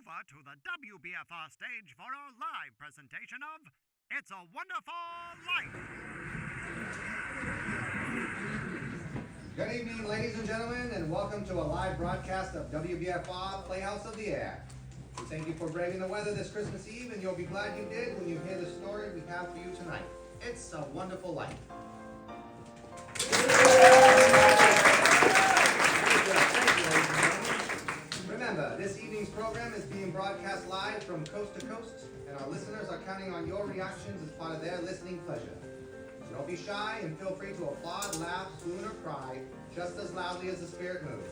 over to the WBFR stage for our live presentation of It's a Wonderful Life. Good evening, ladies and gentlemen, and welcome to a live broadcast of WBFR Playhouse of the Air. We thank you for braving the weather this Christmas Eve, and you'll be glad you did when you hear the story we have for you tonight. It's a Wonderful Life. Remember, this evening's program is being broadcast live from coast to coast, and our listeners are counting on your reactions as part of their listening pleasure. So don't be shy and feel free to applaud, laugh, swoon, or cry just as loudly as the spirit moves.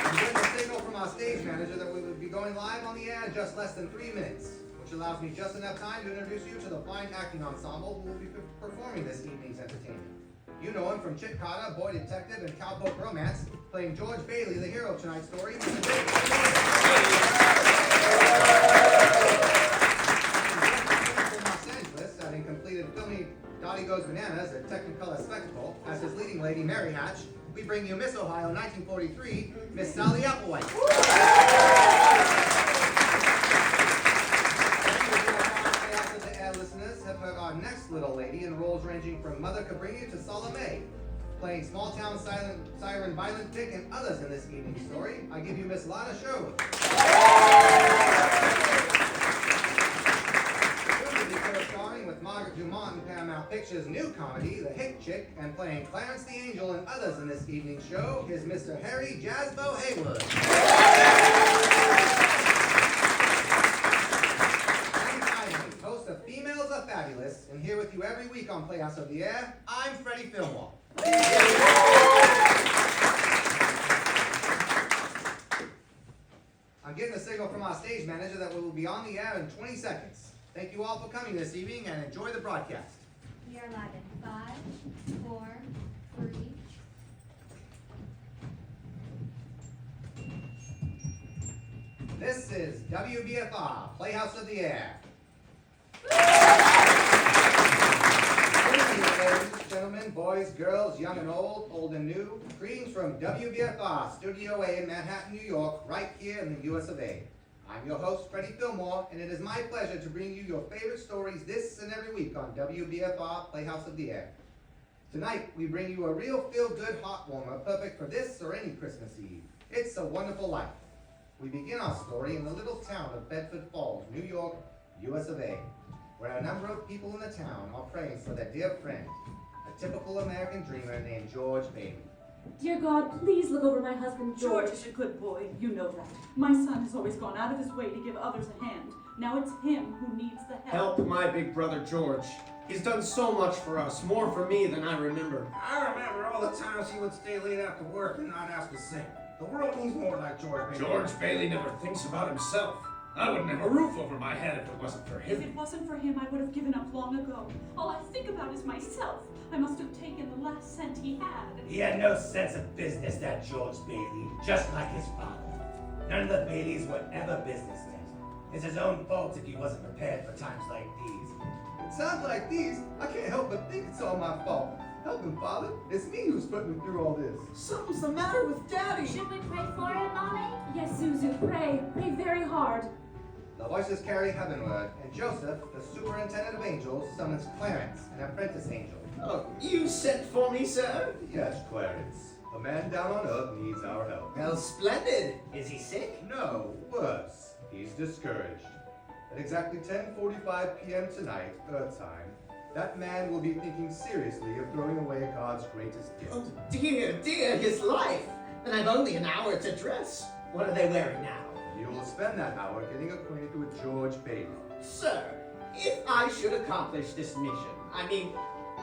I'm getting a signal from our stage manager that we will be going live on the air in just less than 3 minutes, which allows me just enough time to introduce you to the fine acting ensemble who will be performing this evening's entertainment. You know him from Chick Carter, Boy Detective, and Cowboy Romance, playing George Bailey, the hero of tonight's story. Los Angeles, having completed filming Dottie Goes Bananas, a Technicolor spectacle, as his leading lady, Mary Hatch, we bring you Miss Ohio 1943, Miss Sally Applewhite. Listeners have heard our next little lady in roles ranging from Mother Cabrini to Salome, playing small town siren Violent Dick and others in this evening's story. I give you Miss Lana Sherwood. Soon to be co-starring with Margaret Dumont in Paramount Pictures' new comedy, The Hick Chick, and playing Clarence the Angel and others in this evening's show is Mr. Harry Jazzbo Heywood. Females Are Fabulous, and here with you every week on Playhouse of the Air, I'm Freddy Fillmore. I'm getting a signal from our stage manager that we will be on the air in 20 seconds. Thank you all for coming this evening and enjoy the broadcast. We are live in 5, 4, 3. This is WBFR, Playhouse of the Air. Ladies, gentlemen, boys, girls, young and old and new, greetings from WBFR, Studio A in Manhattan, New York, right here in the US of A. I'm your host, Freddy Fillmore, and it is my pleasure to bring you your favorite stories this and every week on WBFR, Playhouse of the Air. Tonight, we bring you a real feel-good heart warmer, perfect for this or any Christmas Eve. It's a Wonderful Life. We begin our story in the little town of Bedford Falls, New York, US of A, where a number of people in the town are praying for their dear friend, a typical American dreamer named George Bailey. Dear God, please look over my husband, George. George is a good boy, you know that. My son has always gone out of his way to give others a hand. Now it's him who needs the help. Help my big brother George. He's done so much for us, more for me than I remember. I remember all the times he would stay late after work and not ask to sing. The world needs more like George Bailey. George Bailey never thinks about himself. I wouldn't have a roof over my head if it wasn't for him. If it wasn't for him, I would have given up long ago. All I think about is myself. I must have taken the last cent he had. He had no sense of business, that George Bailey, just like his father. None of the Baileys were ever businessmen. It's his own fault if he wasn't prepared for times like these. It sounds like these. I can't help but think it's all my fault. Help him, Father. It's me who's putting him through all this. Something's the matter with Daddy. Should we pray for him, Mommy? Yes, Zuzu, pray. Pray very hard. The voices carry heavenward, and Joseph, the superintendent of angels, summons Clarence, an apprentice angel. Oh, you sent for me, sir? Yes, Clarence. A man down on earth needs our help. Well, splendid. Is he sick? No, worse. He's discouraged. At exactly 10:45 p.m. tonight, Earth time, that man will be thinking seriously of throwing away God's greatest gift. Oh, dear, his life. And I've only an hour to dress. What are they wearing now? You will spend that hour getting acquainted with George Bailey. Sir, if I should accomplish this mission,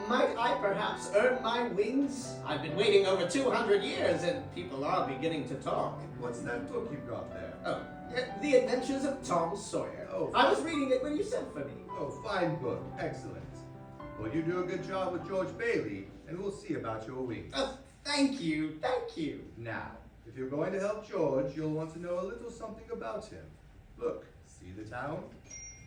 might I perhaps earn my wings? I've been waiting over 200 years and people are beginning to talk. What's that book you've got there? Oh, The Adventures of Tom Sawyer. Oh. I was reading it when you sent for me. Oh, fine book. Excellent. Well, you do a good job with George Bailey, and we'll see about your wings. Oh, thank you. Now, if you're going to help George, you'll want to know a little something about him. Look, see the town?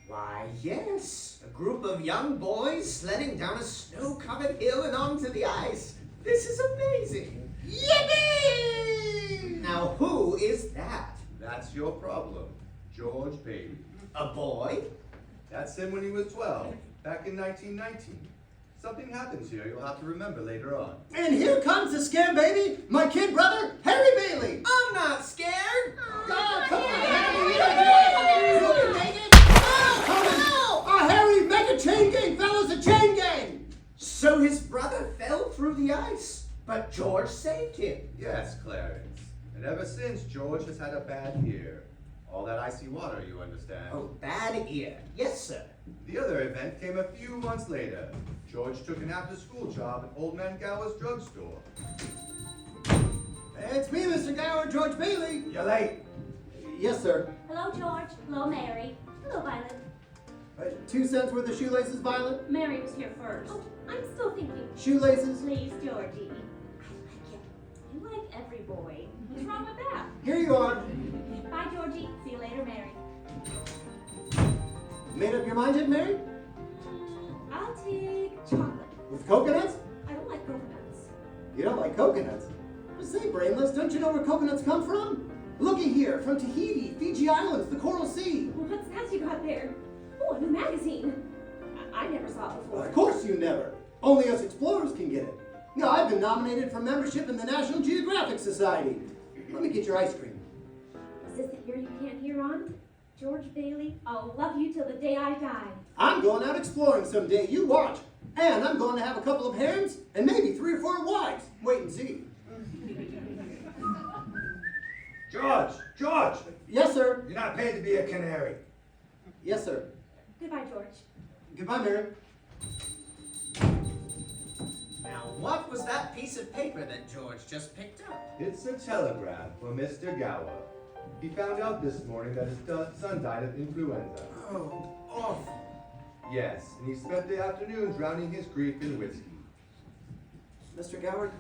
Why, yes. A group of young boys sledding down a snow-covered hill and onto the ice. This is amazing. Yippee! your problem, George Bailey. A boy? That's him when he was 12, back in 1919. Something happens here you'll have to remember later on. And here comes the scare baby, my kid brother, Harry Bailey. I'm not scared. God, come on, Harry. You can make it. Harry, make a chain gang, fellas, a chain gang. So his brother fell through the ice, but George saved him. Yes, Clarence. And ever since, George has had a bad year. All that icy water, you understand. Oh, bad ear. Yes, sir. The other event came a few months later. George took an after-school job at Old Man Gower's drugstore. It's me, Mr. Gower, George Bailey. You're late. Yes, sir. Hello, George. Hello, Mary. Hello, Violet. 2 cents worth of shoelaces, Violet? Mary was here first. Oh, I'm still thinking. Shoelaces? Please, Georgie. I like you. You like every boy. What's wrong with that? Here you are. Bye, Georgie. See you later, Mary. Made up your mind yet, Mary? I'll take chocolate. With coconuts? I don't like coconuts. You don't like coconuts? Well, say, brainless, don't you know where coconuts come from? Looky here, from Tahiti, Fiji Islands, the Coral Sea. Well, what's that you got there? Oh, a new magazine. I never saw it before. Of course you never. Only us explorers can get it. Now, I've been nominated for membership in the National Geographic Society. Let me get your ice cream. Is this the year you can't hear on? George Bailey, I'll love you till the day I die. I'm going out exploring someday, you watch. And I'm going to have a couple of harems and maybe 3 or 4 wives. Wait and see. George! Yes, sir. You're not paid to be a canary. Yes, sir. Goodbye, George. Goodbye, Mary. Now, what was that piece of paper that George just picked up? It's a telegram for Mr. Gower. He found out this morning that his son died of influenza. Oh, awful. Yes, and he spent the afternoon drowning his grief in whiskey. Mr. Gower,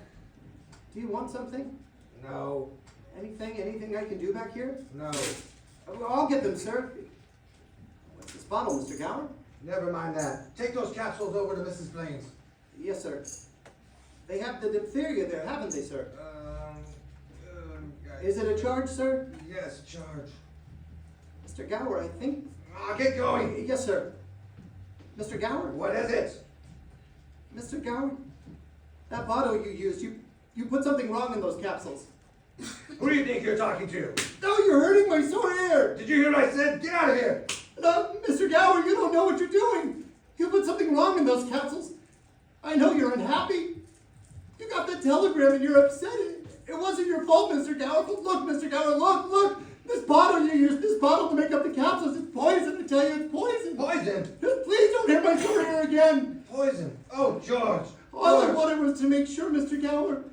do you want something? No. Anything I can do back here? No. I'll get them, sir. What's this bottle, Mr. Gower? Never mind that. Take those capsules over to Mrs. Blaines. Yes, sir. They have the diphtheria there, haven't they, sir? Is it a charge, sir? Yes, charge. Mr. Gower, I think... Get going. Yes, sir. Mr. Gower? What is it? Mr. Gower, that bottle you used, you put something wrong in those capsules. Who do you think you're talking to? No, you're hurting my sore ear. Did you hear what I said? Get out of here! No, Mr. Gower, you don't know what you're doing. You put something wrong in those capsules. I know you're unhappy. You got the telegram and you're upset. It wasn't your fault, Mr. Gower. But look, Mr. Gower, look. This bottle you used, this bottle to make up the capsules, it's poison. I tell you, it's poison. Poison? Just please don't hit my sore ear again. Poison? Oh, George. All I wanted was to make sure, Mr. Gower.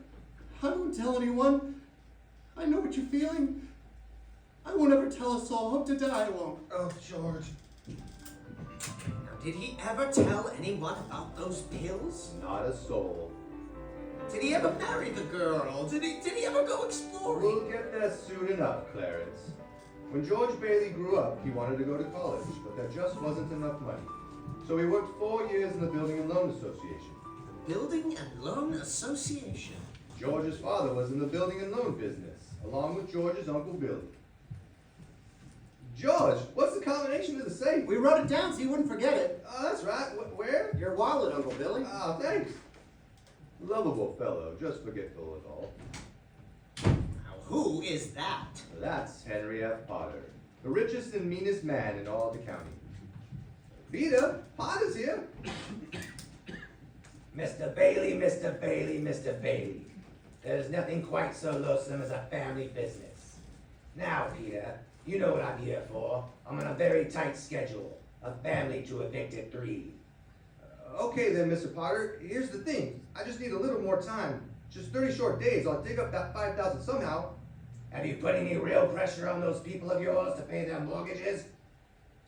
I won't tell anyone. I know what you're feeling. I won't ever tell a soul. Hope to die I won't. Oh, George. Now, did he ever tell anyone about those pills? Not a soul. Did he ever marry the girl? Did he ever go exploring? We'll get there soon enough, Clarence. When George Bailey grew up, he wanted to go to college, but there just wasn't enough money. So he worked 4 years in the Building and Loan Association. Building and Loan Association? George's father was in the building and loan business, along with George's Uncle Billy. George, what's the combination to the safe? We wrote it down so you wouldn't forget it. Oh, that's right. Where? Your wallet, Uncle Billy. Oh, thanks. Lovable fellow, just forgetful is all. Now, who is that? That's Henry F. Potter, the richest and meanest man in all the county. Vita, Potter's here. Mr. Bailey, Mr. Bailey, Mr. Bailey. There's nothing quite so loathsome as a family business. Now, Peter, you know what I'm here for. I'm on a very tight schedule. A family to evict at 3. Okay then, Mr. Potter, here's the thing. I just need a little more time. Just 30 short days. I'll dig up that $5,000 somehow. Have you put any real pressure on those people of yours to pay their mortgages?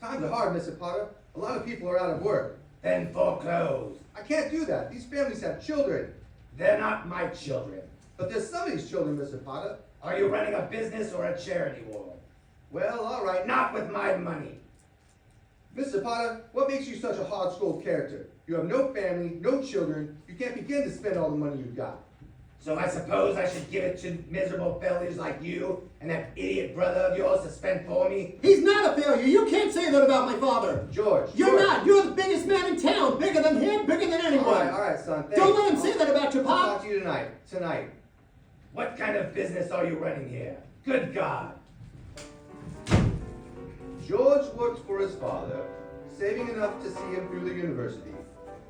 Times are hard, Mr. Potter. A lot of people are out of work. Then foreclose. I can't do that. These families have children. They're not my children. But there's somebody's children, Mr. Potter. Are you running a business or a charity ward? Well, all right. Not with my money. Mr. Potter, what makes you such a hard-skulled character? You have no family, no children. You can't begin to spend all the money you've got. So I suppose I should give it to miserable failures like you and that idiot brother of yours to spend for me? He's not a failure. You can't say that about my father. George. You're George. not. You're the biggest man in town. Bigger than him, bigger than anyone. All right, son. Thanks. Don't let him say that about your I'll pop. talk to you tonight. What kind of business are you running here? Good God. George worked for his father, saving enough to see him through the university.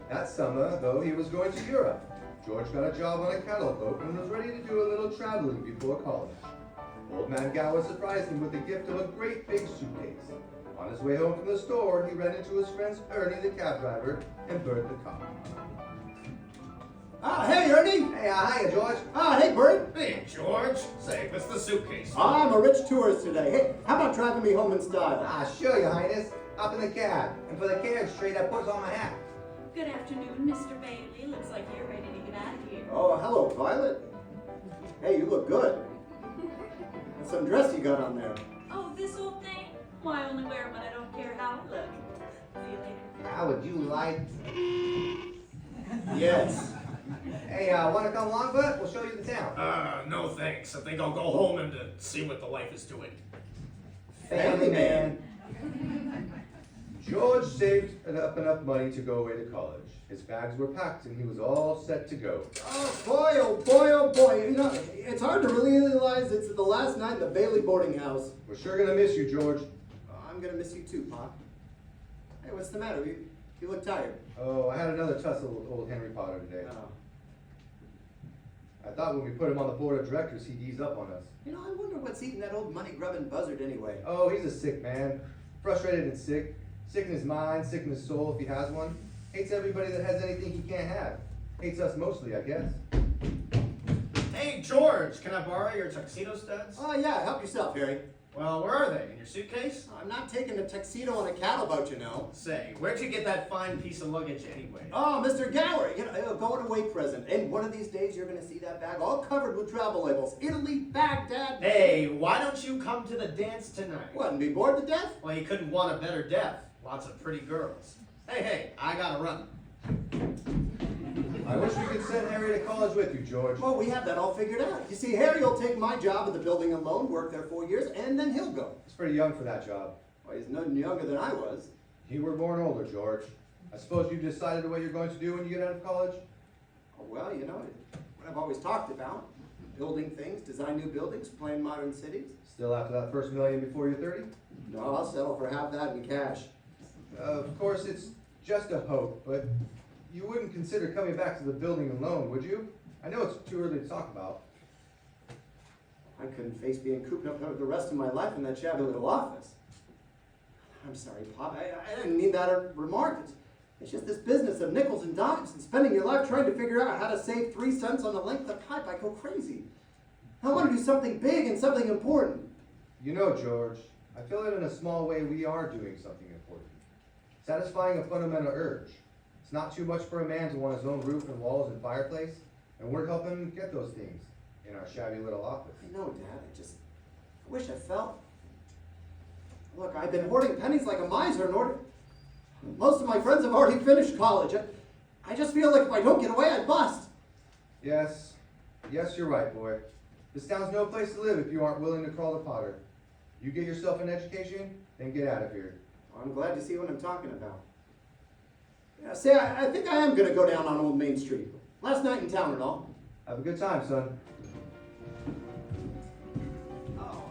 That summer, though, he was going to Europe. George got a job on a cattle boat and was ready to do a little traveling before college. Old man Gower surprised him with the gift of a great big suitcase. On his way home from the store, he ran into his friend Ernie, the cab driver, and burned the car. Hey, Ernie. Hey, hiya, George. Hey, Bert. Hey, George. Say, what's the suitcase? I'm a rich tourist today. Hey, how about driving me home in style? Sure, Your Highness. Up in the cab. And for the carriage trade, I put on my hat. Good afternoon, Mr. Bailey. Looks like you're ready to get out of here. Oh, hello, Violet. Hey, you look good. That's some dress you got on there. Oh, this old thing? Well, I only wear it when I don't care how I look. See you later. How would you like? Yes. Hey, want to come along, Bert? We'll show you the town. No thanks. I think I'll go home and see what the life is doing. Family man. George saved up enough money to go away to college. His bags were packed and he was all set to go. Oh boy, oh boy, oh boy. You know, it's hard to really realize it's the last night in the Bailey boarding house. We're sure gonna miss you, George. I'm gonna miss you too, Pop. Hey, what's the matter? You look tired. Oh, I had another tussle with old Henry Potter today. Oh. I thought when we put him on the board of directors, he'd ease up on us. You know, I wonder what's eating that old money-grubbing buzzard anyway. Oh, he's a sick man. Frustrated and sick. Sick in his mind, sick in his soul if he has one. Hates everybody that has anything he can't have. Hates us mostly, I guess. Hey, George, can I borrow your tuxedo studs? Oh, yeah, help yourself, Harry. Well, where are they? In your suitcase? I'm not taking a tuxedo on a cattle boat, you know. Say, where'd you get that fine piece of luggage anyway? Oh, Mr. Gower, you know, a going away present. And one of these days you're going to see that bag all covered with travel labels. Italy, Baghdad. Hey, why don't you come to the dance tonight? What, and be bored to death? Well, you couldn't want a better death. Lots of pretty girls. Hey, I gotta run. I wish we could send Harry to college with you, George. Well, we have that all figured out. You see, Harry will take my job at the building alone, work there 4 years, and then he'll go. He's pretty young for that job. Well, he's none younger than I was. You were born older, George. I suppose you've decided what you're going to do when you get out of college? Oh, well, you know, what I've always talked about. Building things, design new buildings, plan modern cities. Still after that first million before you're 30? No, I'll settle for half that in cash. Of course, it's just a hope, but you wouldn't consider coming back to the building alone, would you? I know it's too early to talk about. I couldn't face being cooped up for the rest of my life in that shabby little office. I'm sorry, Pop. I didn't mean that a remark. It's just this business of nickels and dimes and spending your life trying to figure out how to save 3 cents on the length of pipe. I go crazy. I want to do something big and something important. You know, George, I feel that in a small way we are doing something important. Satisfying a fundamental urge. It's not too much for a man to want his own roof and walls and fireplace, and we're helping him get those things in our shabby little office. I know, Dad. I wish I felt. Look, I've been hoarding pennies like a miser in order. Most of my friends have already finished college. I just feel like if I don't get away, I bust. Yes, you're right, boy. This town's no place to live if you aren't willing to crawl to Potter. You get yourself an education, then get out of here. I'm glad you see what I'm talking about. Yeah, say, I think I am going to go down on Old Main Street. Last night in town and all. Have a good time, son. Oh,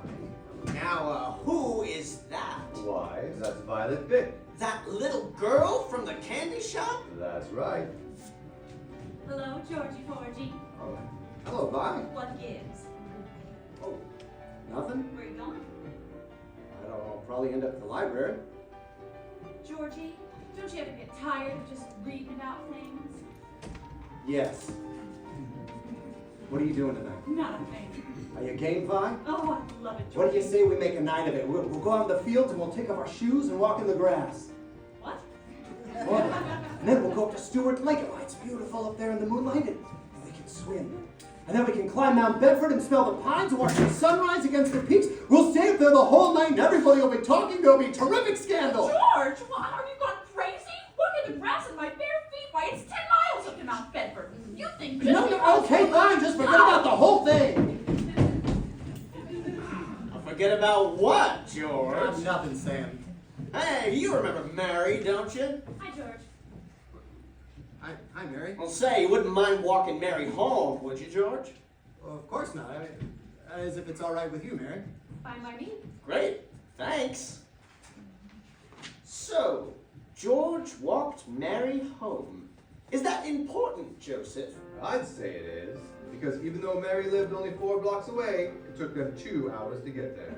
now, who is that? Why, that's Violet Bick. That little girl from the candy shop? That's right. Hello, Georgie Porgy. Oh, hello, Vi. What gives? Oh, nothing? Where you going? I don't know. I'll probably end up at the library. Georgie, don't you ever get tired of just reading about things? Yes. What are you doing tonight? Not a thing. Are you game, Vi? Oh, I love it, Georgie. What do you say we make a night of it? We'll go out in the fields and we'll take off our shoes and walk in the grass. What? And then we'll go up to Stewart Lake. Oh, it's beautiful up there in the moonlight. And we can swim. And then we can climb Mount Bedford and smell the pines and watch the sunrise against the peaks. We'll stay up there the whole night and everybody will be talking. There'll be terrific scandal. George, what? Have you gone crazy? Look at the grass in my bare feet. Why, it's 10 miles up to Mount Bedford. You think something. No, okay, fine, just forget about the whole thing. Forget about what, George? Nothing, Sam. Hey, you remember Mary, don't you? Hi, George. Hi, Mary. Well, say, you wouldn't mind walking Mary home, would you, George? Well, of course not. As if it's all right with you, Mary. Fine by me. Great, thanks. So, George walked Mary home. Is that important, Joseph? I'd say it is, because even though Mary lived only 4 blocks away, it took them 2 hours to get there.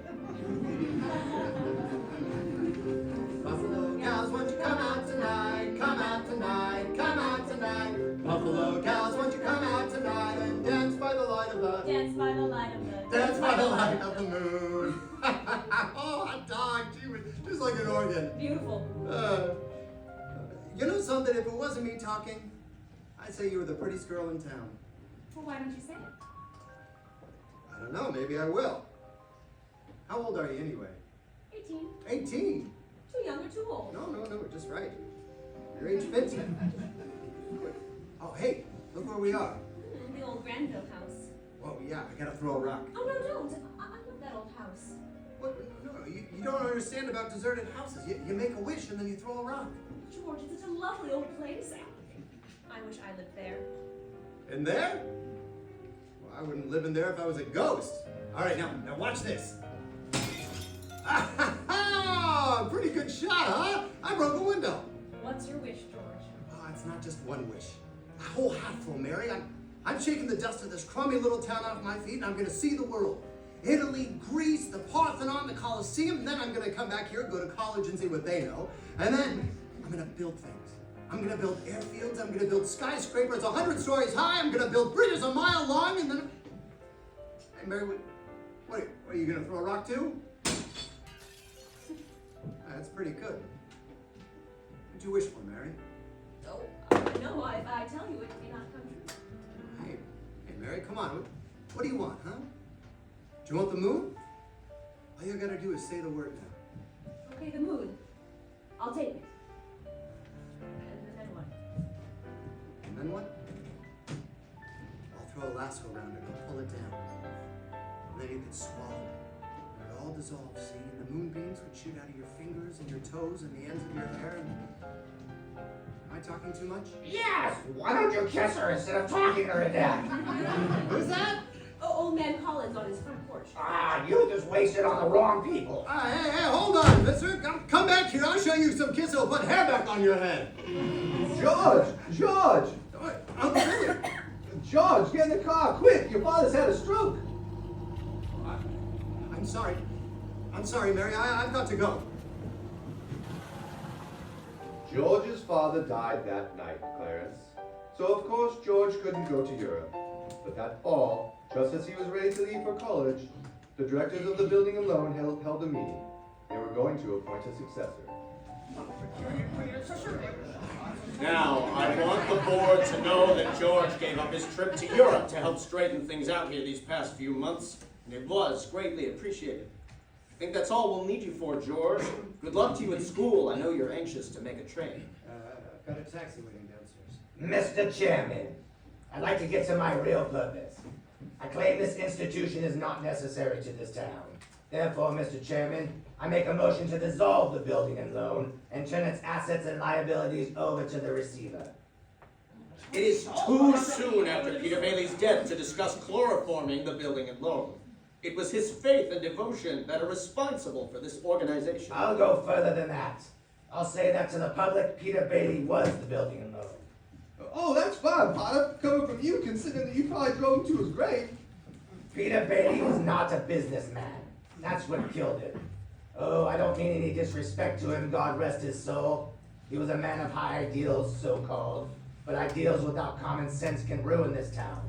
Buffalo gals, won't you come out tonight? Come out tonight, come out tonight. Buffalo gals, won't you come out tonight and dance by the light of the... Dance by the light of the... Dance by the light of the moon. Oh, hot dog, gee, just like an organ. Beautiful. You know something, if it wasn't me talking, I'd say you were the prettiest girl in town. Well, why don't you say it? I don't know, maybe I will. How old are you anyway? 18. 18? Too young or too old? No, just right. Your age fits you. Oh, hey, look where we are. The old Granville house. Oh, yeah, I gotta throw a rock. Oh, no, don't. I love that old house. What? No, you don't understand about deserted houses. You make a wish and then you throw a rock. George, it's such a lovely old place. I wish I lived there. In there? Well, I wouldn't live in there if I was a ghost. All right, now watch this. Pretty good shot, huh? I broke a window. What's your wish, George? Oh, it's not just one wish. A whole hatful, Mary. I'm shaking the dust of this crummy little town off my feet, and I'm gonna see the world. Italy, Greece, the Parthenon, the Colosseum, and then I'm gonna come back here, go to college and see what they know. And then I'm gonna build things. I'm gonna build airfields, I'm gonna build skyscrapers 100 stories high, I'm gonna build bridges a mile long, and then... Hey, Mary, what are you gonna throw a rock too? That's pretty good. What'd you wish for, Mary? Oh, no, if I tell you, it may not come true. Hey, Mary, come on. What do you want, huh? Do you want the moon? All you gotta do is say the word now. Okay, the moon. I'll take it. And then what? And then what? I'll throw a lasso around it and pull it down. And then you can swallow it. And it all dissolves, see? And the moonbeams would shoot out of your fingers and your toes and the ends of your hair. Am I talking too much? Yes! Why don't you kiss her instead of talking her to death? Who's that? Oh, old man Collins on his front porch. Ah, you just wasted on the wrong people. Hey, hold on, mister. Come back here. I'll show you some kiss that'll put hair back on your head. George! Uncle Billy. George, get in the car, quick! Your father's had a stroke! I'm sorry. I'm sorry, Mary. I've got to go. George's father died that night, Clarence. So of course George couldn't go to Europe. But that fall, just as he was ready to leave for college, the directors of the building and loan held a meeting. They were going to appoint a successor. Now, I want the board to know that George gave up his trip to Europe to help straighten things out here these past few months, and it was greatly appreciated. I think that's all we'll need you for, George. Good luck to you at school. I know you're anxious to make a train. I've got a taxi waiting downstairs. Mr. Chairman, I'd like to get to my real purpose. I claim this institution is not necessary to this town. Therefore, Mr. Chairman, I make a motion to dissolve the building and loan and turn its assets and liabilities over to the receiver. It is too soon after Peter Bailey's death to discuss chloroforming the building and loan. It was his faith and devotion that are responsible for this organization. I'll go further than that. I'll say that to the public, Peter Bailey was the building and loan. Oh, that's fine, Potter. Coming from you, considering that you probably drove him to his grave. Peter Bailey was not a businessman. That's what killed him. Oh, I don't mean any disrespect to him, God rest his soul. He was a man of high ideals, so-called. But ideals without common sense can ruin this town.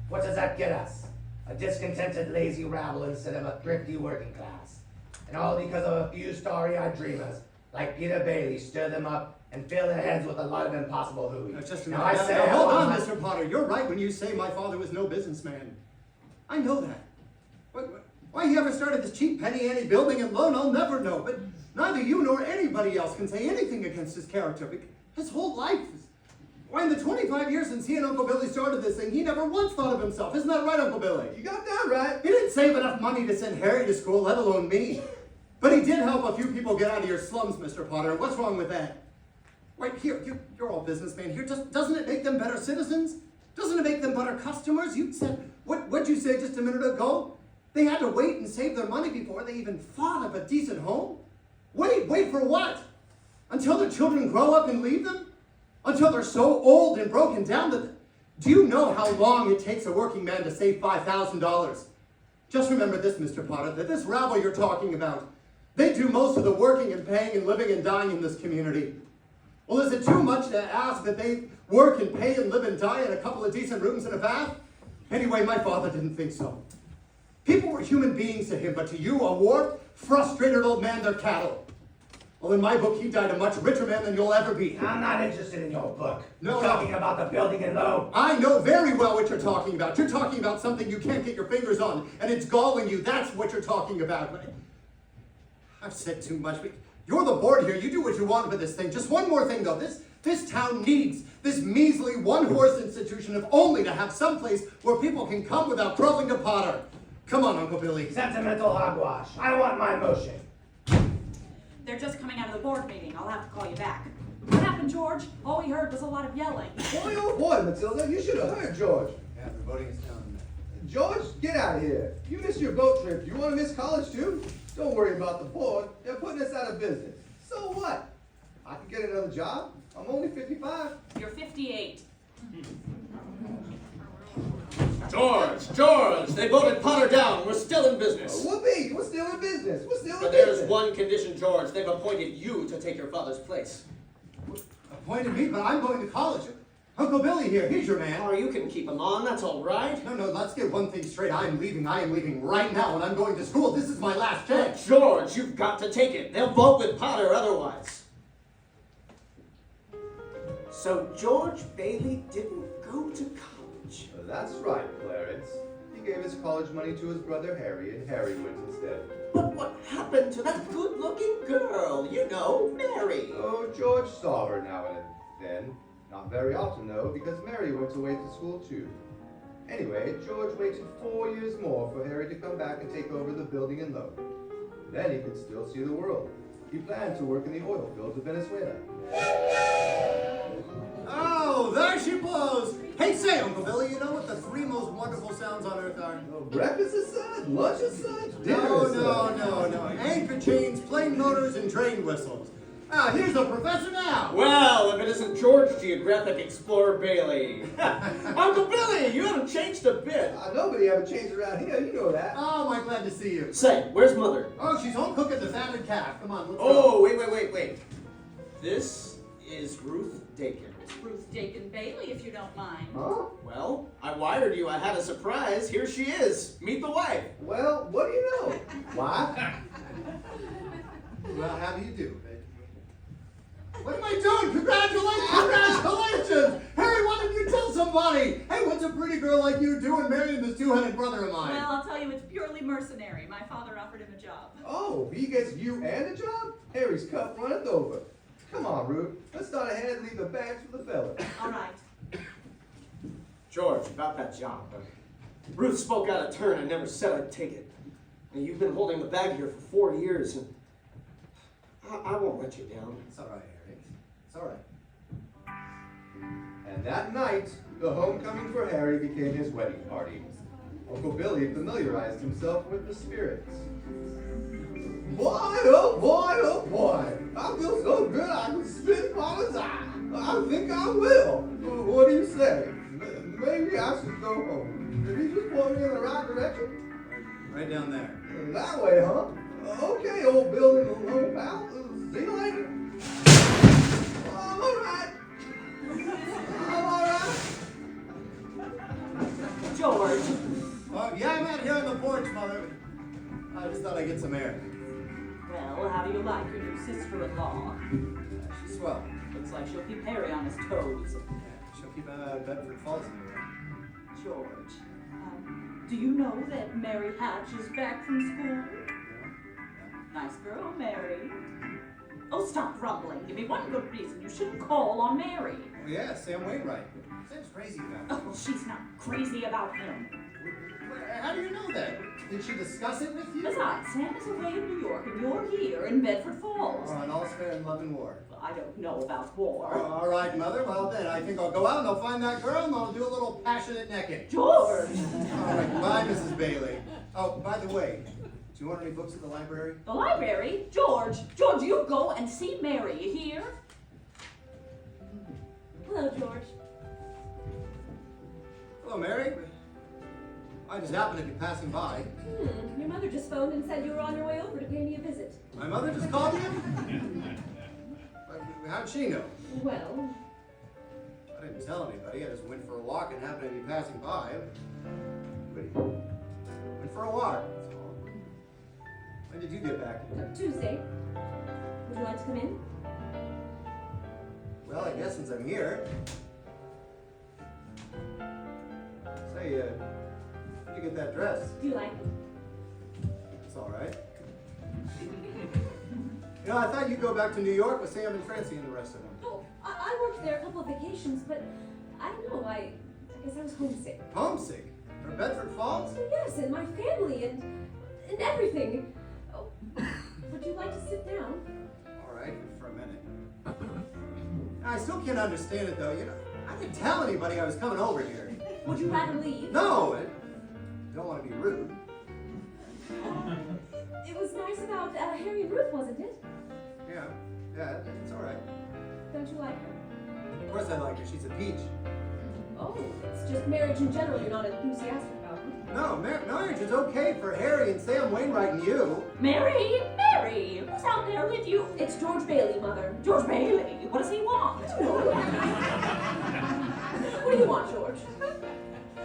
What does that get us? A discontented, lazy rabble instead of a thrifty working class. And all because of a few starry-eyed dreamers, like Peter Bailey, stir them up and fill their heads with a lot of impossible hooey. Just a now minute. I say, Hold on, Mr. Potter. You're right when you say my father was no businessman. I know that. Why he ever started this cheap penny-ante building and loan, I'll never know. But neither you nor anybody else can say anything against his character. His whole life is... Why, in the 25 years since he and Uncle Billy started this thing, he never once thought of himself. Isn't that right, Uncle Billy? You got that right. He didn't save enough money to send Harry to school, let alone me. But he did help a few people get out of your slums, Mr. Potter. What's wrong with that? Wait, here, you're all businessmen here. Doesn't it make them better citizens? Doesn't it make them better customers? You said, what'd you say just a minute ago? They had to wait and save their money before they even thought of a decent home? Wait for what? Until their children grow up and leave them? Until they're so old and broken down that... Do you know how long it takes a working man to save $5,000? Just remember this, Mr. Potter, that this rabble you're talking about, they do most of the working and paying and living and dying in this community. Well, is it too much to ask that they work and pay and live and die in a couple of decent rooms and a bath? Anyway, my father didn't think so. People were human beings to him, but to you, a warped, frustrated old man, they're cattle. Well, in my book, he died a much richer man than you'll ever be. I'm not interested in your book. No, You're talking about the building in low. I know very well what you're talking about. You're talking about something you can't get your fingers on, and it's galling you. That's what you're talking about. I've said too much. But you're the board here. You do what you want with this thing. Just one more thing, though. This town needs this measly one-horse institution if only to have some place where people can come without crawling to Potter. Come on, Uncle Billy. Sentimental hogwash. I want my motion. They're just coming out of the board meeting. I'll have to call you back. What happened, George? All we heard was a lot of yelling. Boy, oh boy, Matilda, you should have heard George. Yeah, the voting is down. George, get out of here. You missed your boat trip. You want to miss college too? Don't worry about the board. They're putting us out of business. So what? I can get another job. I'm only 55. You're 58. George, they voted Potter down. We're still in business. Whoopee, we're still in business. We're still in But business. there's one condition, George. They've appointed you to take your father's place. Appointed me, but I'm going to college. Uncle Billy here, he's your man. Oh, you can keep him on. That's all right. No, let's get one thing straight. I am leaving right now, and I'm going to school. This is my last chance. George, you've got to take it. They'll vote with Potter otherwise. So George Bailey didn't go to college. That's right, Clarence. He gave his college money to his brother Harry, and Harry went instead. But what happened to that good-looking girl? You know, Mary. Oh, George saw her now and then. Not very often, though, because Mary went away to school, too. Anyway, George waited 4 years more for Harry to come back and take over the building in Lowe. Then he could still see the world. He planned to work in the oil fields of Venezuela. Oh, there she blows. Hey, say, Uncle Billy, you know what the three most wonderful sounds on earth are? Oh, breakfast is such, lunch is such, dinner No. is such. Anchor chains, plane motors, and train whistles. Here's the professor now. Well, if it isn't George Geographic Explorer Bailey. Uncle Billy, you haven't changed a bit. Nobody ever changed around here, you know that. Oh, am I glad to see you. Say, where's Mother? Oh, she's home cooking the fatted calf. Come on, let's go. Oh, wait. This is Ruth Dakin. Ruth Dakin Bailey, if you don't mind. Huh? Well, I wired you. I had a surprise. Here she is. Meet the wife. Well, what do you know? Why? Well, how do you do? What am I doing? Congratulations! Harry, why didn't you tell somebody? Hey, what's a pretty girl like you doing marrying this two-headed brother of mine? Well, I'll tell you, it's purely mercenary. My father offered him a job. Oh, he gets you and a job? Harry's cup runneth over. Come on, Ruth. Let's start ahead and leave the bags for the fella. All right. George, about that job. Ruth spoke out of turn and never said I'd take it. And you've been holding the bag here for 4 years, and I won't let you down. It's all right, Harry. It's all right. And that night, the homecoming for Harry became his wedding party. Uncle Billy familiarized himself with the spirits. Boy, oh boy, I feel so good I can spit Mama's eye. I think I will. What do you say? Maybe I should go home. Did he just point me in the right direction? Right down there. That way, huh? Okay, old building alone, pal. See you later. I'm all right. George. Yeah, I'm out here on the porch, Mother. I just thought I'd get some air. Well, how do you like your new sister-in-law? She's swell. Looks like she'll keep Harry on his toes. She'll keep him out of Bedford Falls anyway. George, do you know that Mary Hatch is back from school? Nice girl, Mary. Oh, stop grumbling. Give me one good reason you shouldn't call on Mary. Yeah, Sam Wainwright. Sam's crazy about it. Oh, she's not crazy about him. How do you know that? Did she discuss it with you? Besides, Sam is away in New York and you're here in Bedford Falls. Oh, and all's fair in love and war. Well, I don't know about war. All right, Mother. Well, then, I think I'll go out and I'll find that girl and I'll do a little passionate necking. George! All right, goodbye, Mrs. Bailey. Oh, by the way, do you want any books at the library? The library? George, you go and see Mary, you hear? Hello, George. Hello, Mary. I just happened to be passing by. Your mother just phoned and said you were on your way over to pay me a visit. My mother just called you? How'd she know? Well, I didn't tell anybody. I just went for a walk and happened to be passing by. Went for a walk. That's all. When did you get back? Tuesday. Would you like to come in? Well, I guess since I'm here. Say, where'd you get that dress? Do you like it? It's all right. You know, I thought you'd go back to New York with Sam and Francie and the rest of them. Oh, I worked there a couple of vacations, but I don't know, I guess I was homesick. Homesick? From Bedford Falls? Oh, yes, and my family and everything. Oh, would you like to sit down? All right, for a minute. I still can't understand it, though. You know, I didn't tell anybody I was coming over here. Would you rather leave? No, I don't want to be rude. It was nice about Harry and Ruth, wasn't it? Yeah, it's all right. Don't you like her? Of course I like her. She's a peach. Oh, it's just marriage in general you're not enthusiastic about. No, marriage is okay for Harry and Sam Wainwright and you. Mary, who's out there with you? It's George Bailey, Mother. George Bailey, what does he want? What do you want, George?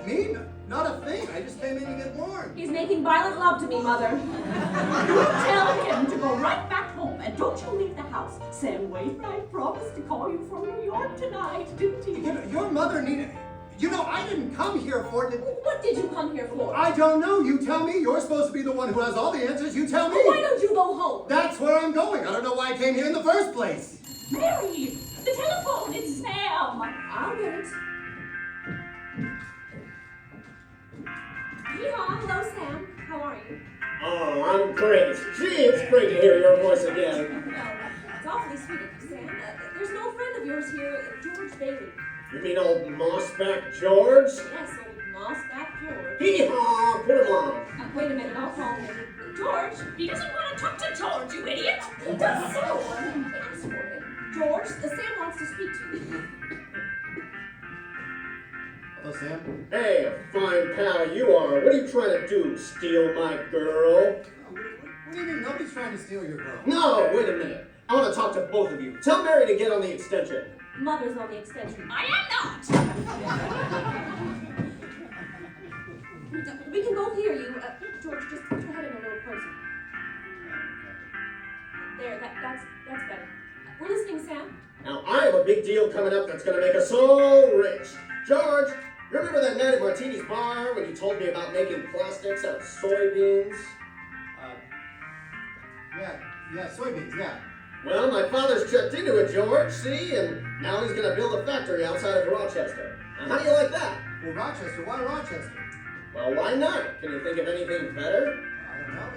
Me? Not a thing. I just came in to get warm. He's making violent love to me, Mother. You tell him to go right back home and don't you leave the house. Sam Wainwright promised to call you from New York tonight, didn't he? You know, your mother needed... You know, I didn't come here for it. What did you come here for? I don't know. You tell me. You're supposed to be the one who has all the answers. You tell me. Well, why don't you go home? That's where I'm going. I don't know why I came here in the first place. Mary, the telephone, it's Sam. I'll get it. Yeehaw, hello, Sam. How are you? Oh, I'm great. Gee, it's great to hear your voice again. Well, it's awfully sweet of you, Sam. There's no friend of yours here, George Bailey. You mean old Mossback George? Yes, old Mossback George. Hee-haw, put him on. Wait a minute, I'll call him. George, he doesn't want to talk to George, you idiot. He does so. Ask for it. George, Sam wants to speak to you. Hello, Sam. Hey, a fine pal you are. What are you trying to do, steal my girl? What do you mean? Nobody's trying to steal your girl. No, wait a minute. I want to talk to both of you. Tell Mary to get on the extension. Mother's on the extension. I am not. We can both hear you. George, just put your head in a little closer. There, that's better. We're listening, Sam. Now, I have a big deal coming up that's going to make us so rich. George, remember that night at Martini's bar when you told me about making plastics out of soybeans? Yeah, soybeans, yeah. Well, my father's checked into it, George, see? And now he's going to build a factory outside of Rochester. Now, how do you like that? Well, Rochester, why Rochester? Well, why not? Can you think of anything better? I don't know.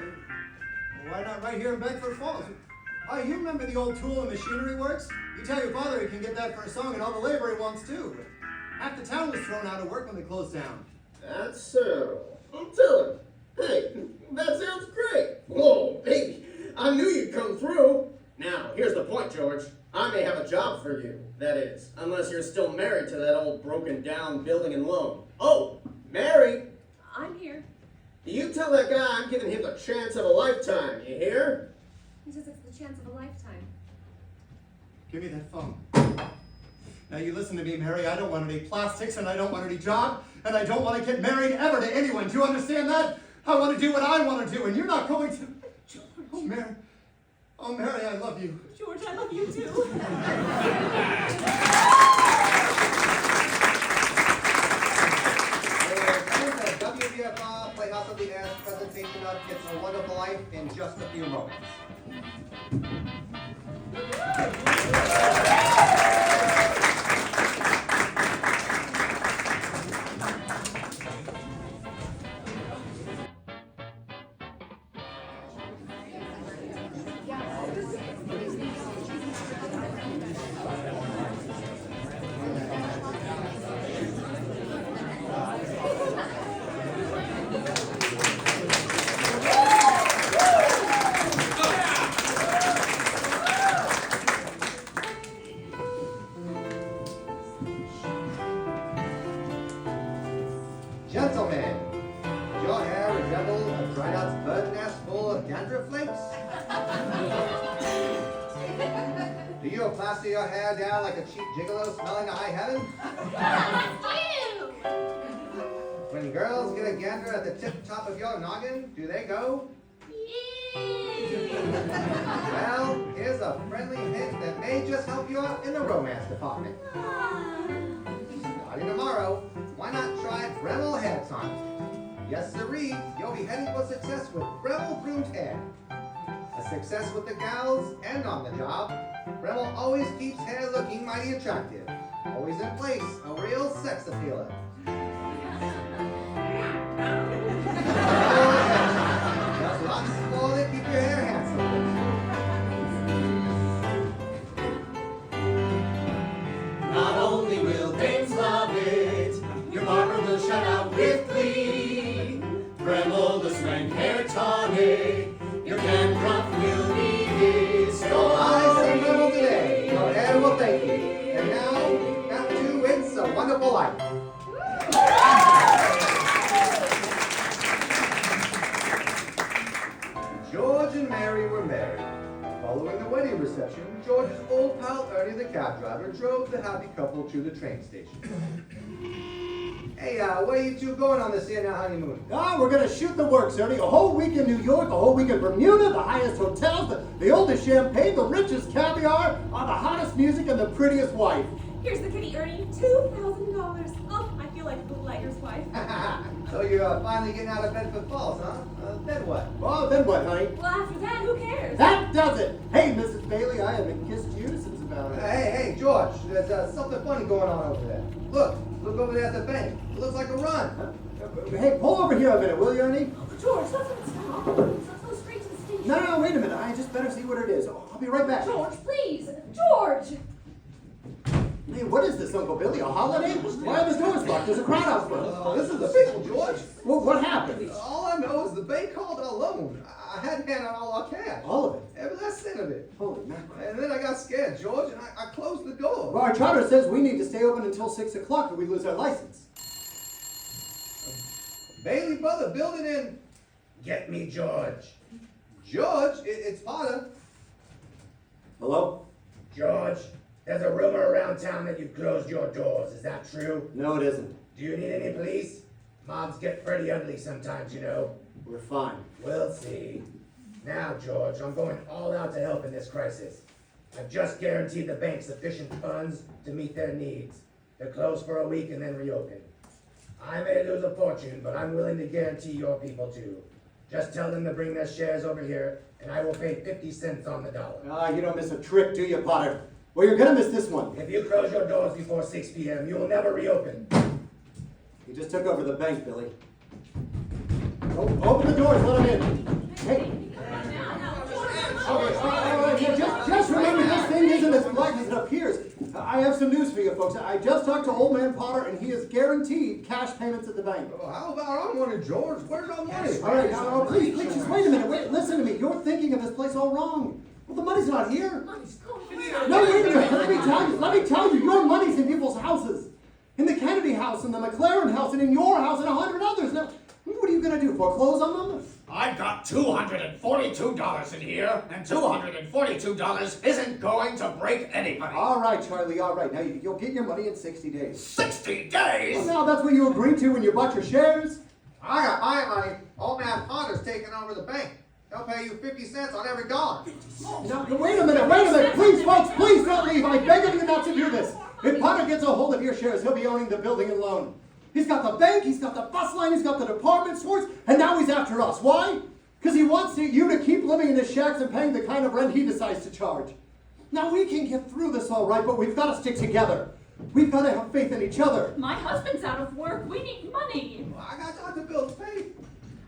Well, why not right here in Bedford Falls? Oh, you remember the old tool and machinery works? You tell your father he can get that for a song and all the labor he wants too. Half the town was thrown out of work when they closed down. That's so. I'll tell him. Hey, that sounds great. Whoa, baby, I knew you'd come through. Now, here's the point, George. I may have a job for you. That is, unless you're still married to that old broken down building and loan. Oh, Mary! I'm here. You tell that guy I'm giving him the chance of a lifetime, you hear? He says it's the chance of a lifetime. Give me that phone. Now you listen to me, Mary. I don't want any plastics and I don't want any job and I don't want to get married ever to anyone. Do you understand that? I want to do what I want to do and you're not going to... George. Oh, Mary. Oh, Mary, I love you. George, I love you too. WBFR Playhouse of the Air presentation of It's a Wonderful Life in just a few moments. dandruff flakes? Do you plaster your hair down like a cheap gigolo smelling to high heaven? When girls get a gander at the tip top of your noggin, do they go? Well, here's a friendly hint that may just help you out in the romance department. Starting tomorrow, why not try Bremel Hair Tonic? Yes, sirree, you'll be heading for success with Bremel Groomed Hair. A success with the gals and on the job, Bremel always keeps hair looking mighty attractive. Always in place, a real sex appealer. Just lots of more that keep your hair handsome. Not only will dames love it, your barber will shout out with glee. Bremel, the swank hair tonic, your dandruff will be destroyed. I say Bremel today, your hair will thank you. And now, back to It's a Wonderful Life. George and Mary were married. Following the wedding reception, George's old pal Ernie the cab driver drove the happy couple to the train station. Hey, where you two going on this here now honeymoon? We're gonna shoot the works, Ernie. A whole week in New York, a whole week in Bermuda, the highest hotels, the oldest champagne, the richest caviar, the hottest music, and the prettiest wife. Here's the kitty, Ernie. $2,000. Oh, I feel like a bootlegger's wife. So you're finally getting out of bed for falls, huh? Then what? Well, then what, honey? Well, after that, who cares? That does it! Hey, Mrs. Bailey, I haven't kissed you since about... Hey, George, there's something funny going on over there. Look over there at the bank. It looks like a run. Hey, pull over here a minute, will you, Ernie? George, let's not stop. Let's go straight to the station. No, wait a minute. I just better see what it is. I'll be right back. George, please. George! Hey, what is this, Uncle Billy? A holiday? Why are the doors locked? There's a crowd out front. Oh, this is official, George. Well, what happened? All I know is the bank called our loan. I had to hand out all our cash. All of it? Every last cent of it. Holy mackerel. And then I got scared, George, and I closed the door. Well, our charter says we need to stay open until 6 o'clock or we lose our license. Bailey Brother building in... Get me George. George? It's Potter. Hello? George, there's a rumor around town that you've closed your doors. Is that true? No, it isn't. Do you need any police? Mobs get pretty ugly sometimes, you know. We're fine. We'll see. Now, George, I'm going all out to help in this crisis. I've just guaranteed the bank sufficient funds to meet their needs. They're closed for a week and then reopen. I may lose a fortune, but I'm willing to guarantee your people too. Just tell them to bring their shares over here, and I will pay 50 cents on the dollar. You don't miss a trick, do you, Potter? Well, you're gonna miss this one. If you close your doors before 6 p.m., you will never reopen. You just took over the bank, Billy. Oh, open the doors, let him in. Hey. Just remember, this thing isn't as black as it appears. I have some news for you folks. I just talked to Old Man Potter, and he is guaranteed cash payments at the bank. Well, how about our money, George? Where's our money? All right, please, just wait a minute. Listen to me. You're thinking of this place all wrong. Well, the money's not here. No, wait a minute. Let me tell you. Your money's in people's houses. In the Kennedy house, in the McLaren house, and in your house, and 100 others. Now, what are you going to do? Foreclose on them? I've got $242 in here, and $242 isn't going to break anybody. All right, Charlie, all right. Now, you'll get your money in 60 days. 60 days? Well, now, that's what you agreed to when you bought your shares. I got my money. Old Man Potter's taking over the bank. They'll pay you 50 cents on every dollar. Now, wait a minute. Please, folks, please don't leave. I beg of you not to do this. If Potter gets a hold of your shares, he'll be owning the building and loan. He's got the bank, he's got the bus line, he's got the department stores, and now he's after us. Why? Because he wants you to keep living in his shacks and paying the kind of rent he decides to charge. Now, we can get through this all right, but we've got to stick together. We've got to have faith in each other. My husband's out of work. We need money. Well, I got time to build faith.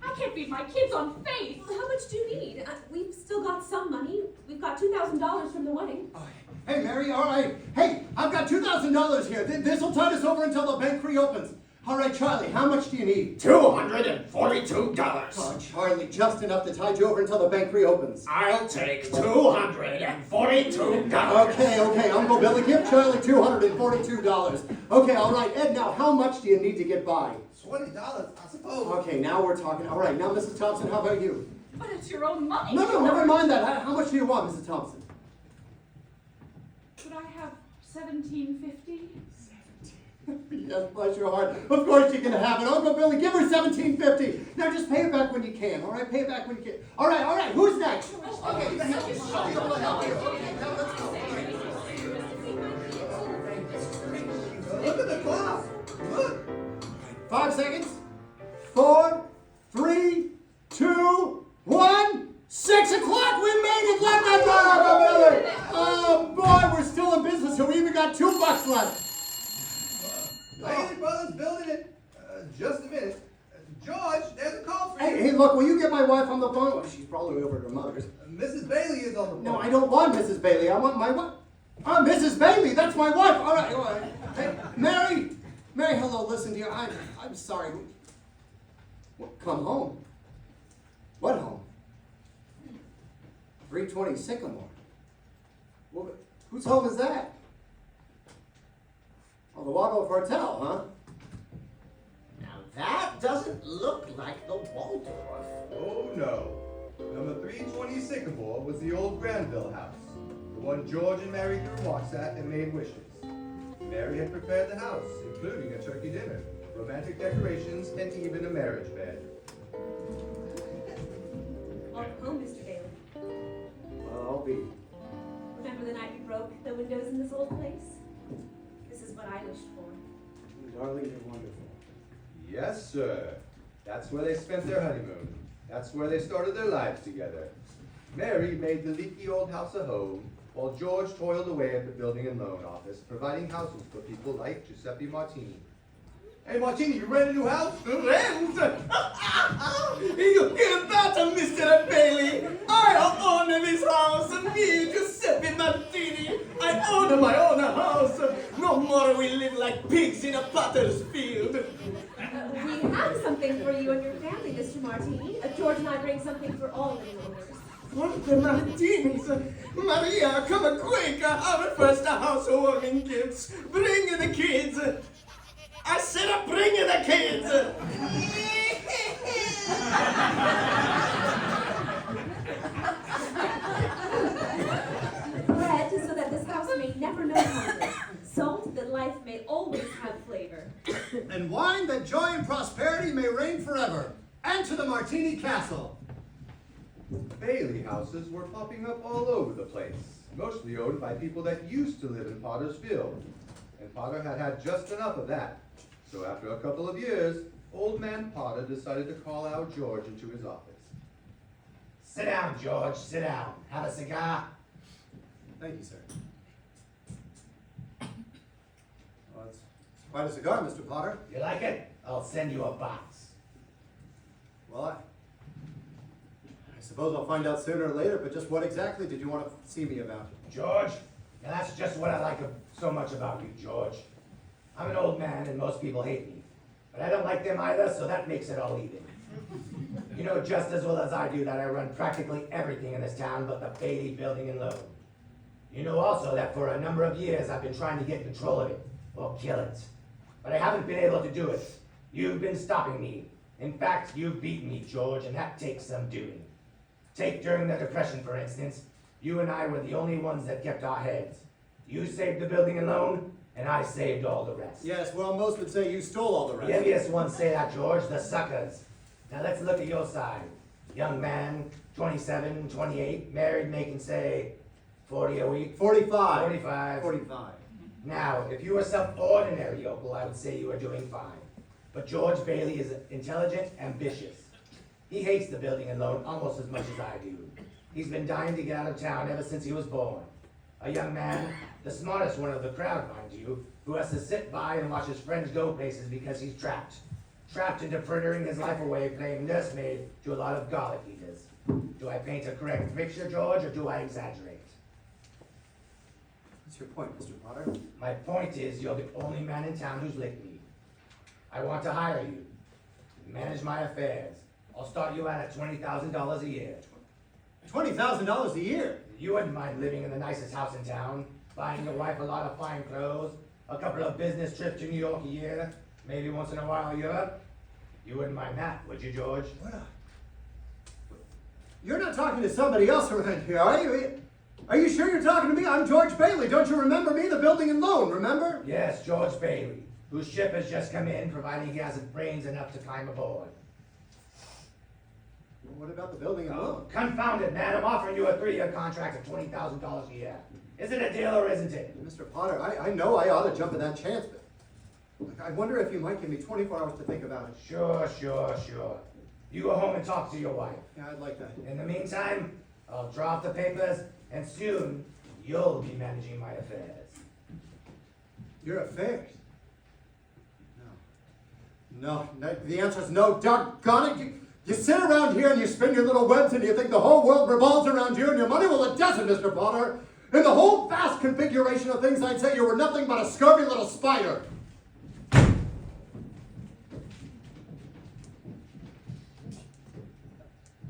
I can't feed my kids on faith. Well, how much do you need? We've still got some money. We've got $2,000 from the wedding. Hey, Mary, all right. Hey, I've got $2,000 here. This will tide us over until the bank reopens. All right, Charlie, how much do you need? $242. Oh, Charlie, just enough to tide you over until the bank reopens. I'll take $242. Okay, Uncle Billy, give Charlie $242. Okay, all right, Ed, now how much do you need to get by? $20? I suppose Oh, okay, now we're talking. All right, now, Mrs. Thompson, how about you? But it's your own money. No, never mind that. How much do you want, Mrs. Thompson? Could I have $17.50? Yes, bless your heart. Of course you can have it. Uncle Billy, give her $17.50. Now just pay it back when you can, all right? Pay it back when you can. All right. Who's next? Okay, I'll be able to help you. Okay, now let's go. Look at the clock. Look. 5 seconds. 4, 3, 2, 1. 6 o'clock. We made it. Let that go, Uncle Billy. Oh boy, we're still in business, and we even got $2 left. Bailey Brothers building it. Just a minute. George, there's a call for you. Hey, look, will you get my wife on the phone? Oh, she's probably over at her mother's. Mrs. Bailey is on the phone. No, I don't want Mrs. Bailey. I want my wife. Oh, Mrs. Bailey, that's my wife. All right. Hey, Mary, hello, listen, dear. I'm sorry. What, come home? What home? 320 Sycamore. Well, whose home is that? Oh, the Waldorf Hotel, huh? Now that doesn't look like the Waldorf. Oh, no. Number 320 Sycamore was the old Granville house. The one George and Mary threw rocks at and made wishes. Mary had prepared the house, including a turkey dinner, romantic decorations, and even a marriage bed. Welcome home, Mr. Bailey. Well, I'll be. Remember the night you broke the windows in this old place? This is what I wished for. Darling, you're wonderful. Yes, sir. That's where they spent their honeymoon. That's where they started their lives together. Mary made the leaky old house a home, while George toiled away at the building and loan office, providing houses for people like Giuseppe Martini. Hey, Martini, you rent a new house? Rent? You hear that, Mr. Bailey? I own this house, me, Giuseppe Martini. I own my own house. No more we live like pigs in a potter's field. We have something for you and your family, Mr. Martini. George and I bring something for all the owners. For the Martinis. Maria, come quick. Our first housewarming gifts. Bring the kids. I said bring the kids. Bread, so that this house may never know hunger. Salt, that life may always have flavor. And wine that joy and prosperity may reign forever. And to the Martini Castle. Bailey houses were popping up all over the place, mostly owned by people that used to live in Potter's Field. And Potter had had just enough of that. So after a couple of years, old man Potter decided to call out George into his office. Sit down, George, sit down. Have a cigar? Thank you, sir. Well, it's quite a cigar, Mr. Potter. You like it? I'll send you a box. Well, I suppose I'll find out sooner or later, but just what exactly did you want to see me about? George, now that's just what I like so much about you, George. I'm an old man and most people hate me. But I don't like them either, so that makes it all even. You know just as well as I do that I run practically everything in this town but the Bailey building and loan. You know also that for a number of years I've been trying to get control of it, or kill it. But I haven't been able to do it. You've been stopping me. In fact, you've beaten me, George, and that takes some doing. Take during the Depression, for instance. You and I were the only ones that kept our heads. You saved the building and loan, and I saved all the rest. Yes, well, most would say you stole all the rest. The envious ones say that, George, the suckers. Now let's look at your side. Young man, 27, 28, married, making, say, 40 a week? 45. 45. 45. Now, if you were some ordinary yokel, I would say you were doing fine. But George Bailey is intelligent, ambitious. He hates the building and loan almost as much as I do. He's been dying to get out of town ever since he was born. A young man, the smartest one of the crowd, mind you, who has to sit by and watch his friends go places because he's trapped. Trapped into frittering his life away playing nursemaid to a lot of garlic eaters. Do I paint a correct picture, George, or do I exaggerate? What's your point, Mr. Potter? My point is you're the only man in town who's licked me. I want to hire you. Manage my affairs. I'll start you out at $20,000 a year. $20,000 a year? You wouldn't mind living in the nicest house in town, buying your wife a lot of fine clothes, a couple of business trips to New York a year, maybe once in a while Europe. You wouldn't mind that, would you, George? What? You're not talking to somebody else around here, are you? Are you sure you're talking to me? I'm George Bailey. Don't you remember me? The building and loan, remember? Yes, George Bailey, whose ship has just come in, providing he hasn't brains enough to climb aboard. Well, what about the building and loan? Confound it, man. I'm offering you a 3-year contract of $20,000 a year. Is it a deal or isn't it? Mr. Potter, I know I ought to jump at that chance, but I wonder if you might give me 24 hours to think about it. Sure. You go home and talk to your wife. Yeah, I'd like that. In the meantime, I'll draw up the papers, and soon you'll be managing my affairs. Your affairs? No, the answer is no. Doggone it. You sit around here and you spin your little webs and you think the whole world revolves around you and your money? Well, it doesn't, Mr. Potter. In the whole vast configuration of things, I'd say you were nothing but a scurvy little spider.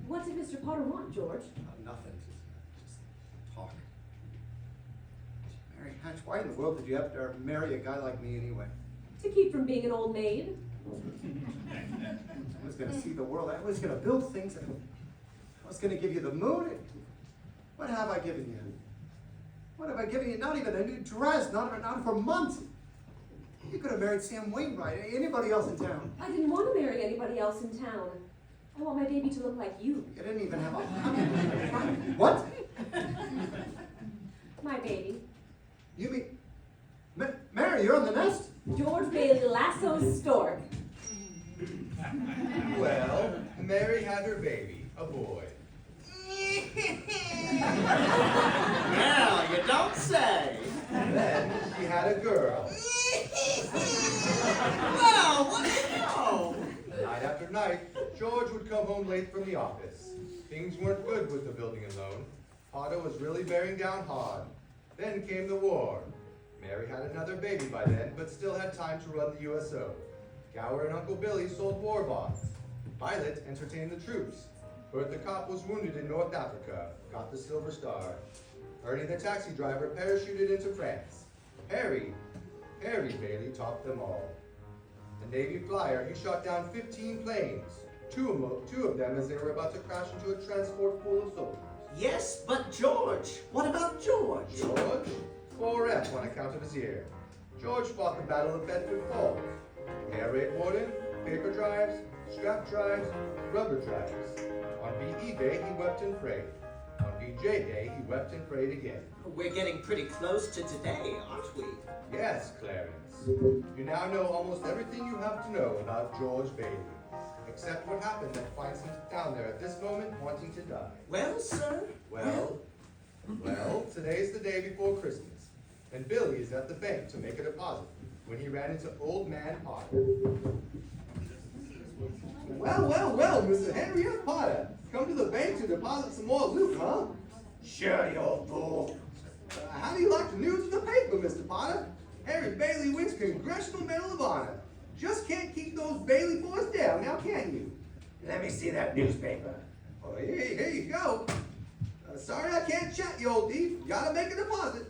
What did Mr. Potter want, George? Nothing. Just talk. Mary Hatch, why in the world did you have to marry a guy like me anyway? To keep from being an old maid. I was going to see the world. I was going to build things. I was going to give you the moon. What have I given you? What have I given you? Not even a new dress. Not for months. You could have married Sam Wainwright. Anybody else in town. I didn't want to marry anybody else in town. I want my baby to look like you. You didn't even have a... What? My baby. You mean... Mary, you're on the nest? George Bailey lassos stork. Well, Mary had her baby, a boy. Well, you don't say. Then she had a girl. Well, what do you know? Night after night, George would come home late from the office. Things weren't good with the building and loan. Potter was really bearing down hard. Then came the war. Mary had another baby by then, but still had time to run the USO. Gower and Uncle Billy sold war bonds. Violet entertained the troops. Bert the cop was wounded in North Africa, got the Silver Star. Ernie the taxi driver parachuted into France. Harry Bailey topped them all. The Navy flyer, he shot down 15 planes. Two of them as they were about to crash into a transport full of soldiers. Yes, but George. What about George? George? 4F on account of his ear. George fought the Battle of Bedford Falls. Air raid warden, paper drives, scrap drives, rubber drives. On VE Day, he wept and prayed. On VJ Day, he wept and prayed again. We're getting pretty close to today, aren't we? Yes, Clarence. You now know almost everything you have to know about George Bailey, except what happened that finds him down there at this moment wanting to die. Well, sir? Well, today's the day before Christmas, and Billy is at the bank to make a deposit when he ran into Old Man Potter. Well, Mr. Henry F. Potter. Come to the bank to deposit some more loot, huh? Sure, you old fool. How do you like the news in the paper, Mr. Potter? Harry Bailey wins Congressional Medal of Honor. Just can't keep those Bailey boys down, now can you? Let me see that newspaper. Oh, here you go. Sorry I can't chat, you old thief. Gotta make a deposit.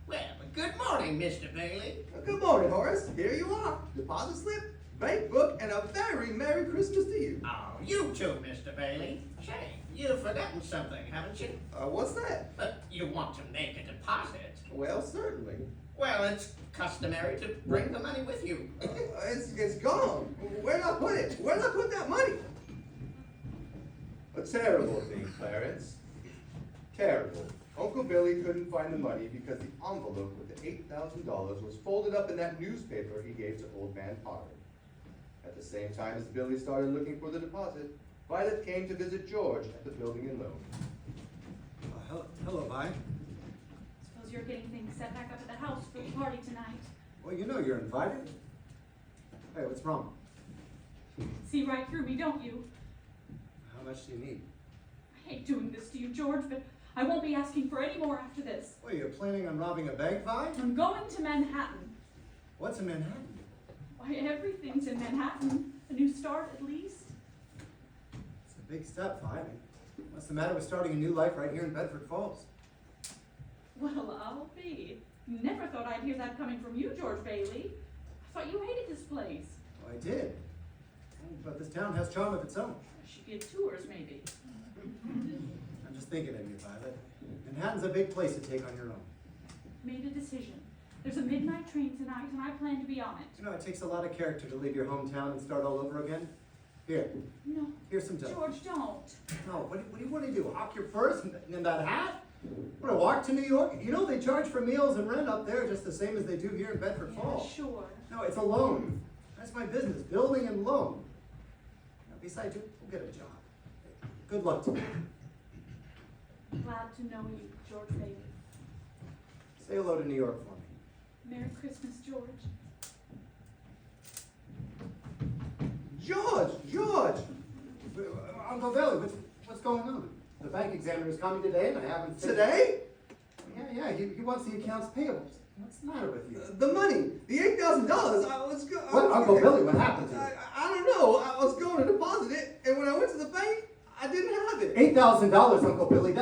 Well, good morning, Mr. Bailey. Good morning, Horace. Here you are. Deposit slip, bank book, and a very Merry Christmas to you. Oh, you too, Mr. Bailey. Shame, you've forgotten something, haven't you? What's that? You want to make a deposit. Well, certainly. Well, it's customary to bring the money with you. It's gone. Where'd I put it? Where'd I put that money? A terrible thing, Clarence. Terrible. Uncle Billy couldn't find the money because the envelope with the $8,000 was folded up in that newspaper he gave to Old Man Potter. At the same time as Billy started looking for the deposit, Violet came to visit George at the building and loan. Hello, Vi. Suppose you're getting things set back up at the house for the party tonight. Well, you know you're invited. Hey, what's wrong? See right through me, don't you? How much do you need? I hate doing this to you, George, but I won't be asking for any more after this. What, you're planning on robbing a bank, Vi? I'm going to Manhattan. What's in Manhattan? Why, everything's in Manhattan. A new start, at least. It's a big step, Vi. What's the matter with starting a new life right here in Bedford Falls? Well, I'll be. Never thought I'd hear that coming from you, George Bailey. I thought you hated this place. Well, I did. But this town has charm of its own. She did tours, maybe. I'm just thinking of you, Violet. Manhattan's a big place to take on your own. Made a decision. There's a midnight train tonight, and I plan to be on it. You know, it takes a lot of character to leave your hometown and start all over again. Here. No. Here's some dough. George, don't. No, what do you want to do? Hawk your purse in that hat? Want to walk to New York? You know they charge for meals and rent up there just the same as they do here in Bedford Falls. Sure. No, it's a loan. That's my business, building and loan. Now, besides, we'll get a job. Good luck to you. Glad to know you, George Bailey. Say hello to New York for me. Merry Christmas, George. George! Uncle Billy, what's going on? The bank examiner is coming today and I haven't... Today? Yeah, he wants the accounts payables. What's the matter with you? The money, the $8,000. What, Uncle Billy, what happened to you? I don't know. I was going to deposit it, and when I went to the bank, I didn't have it. $8,000, Uncle Billy.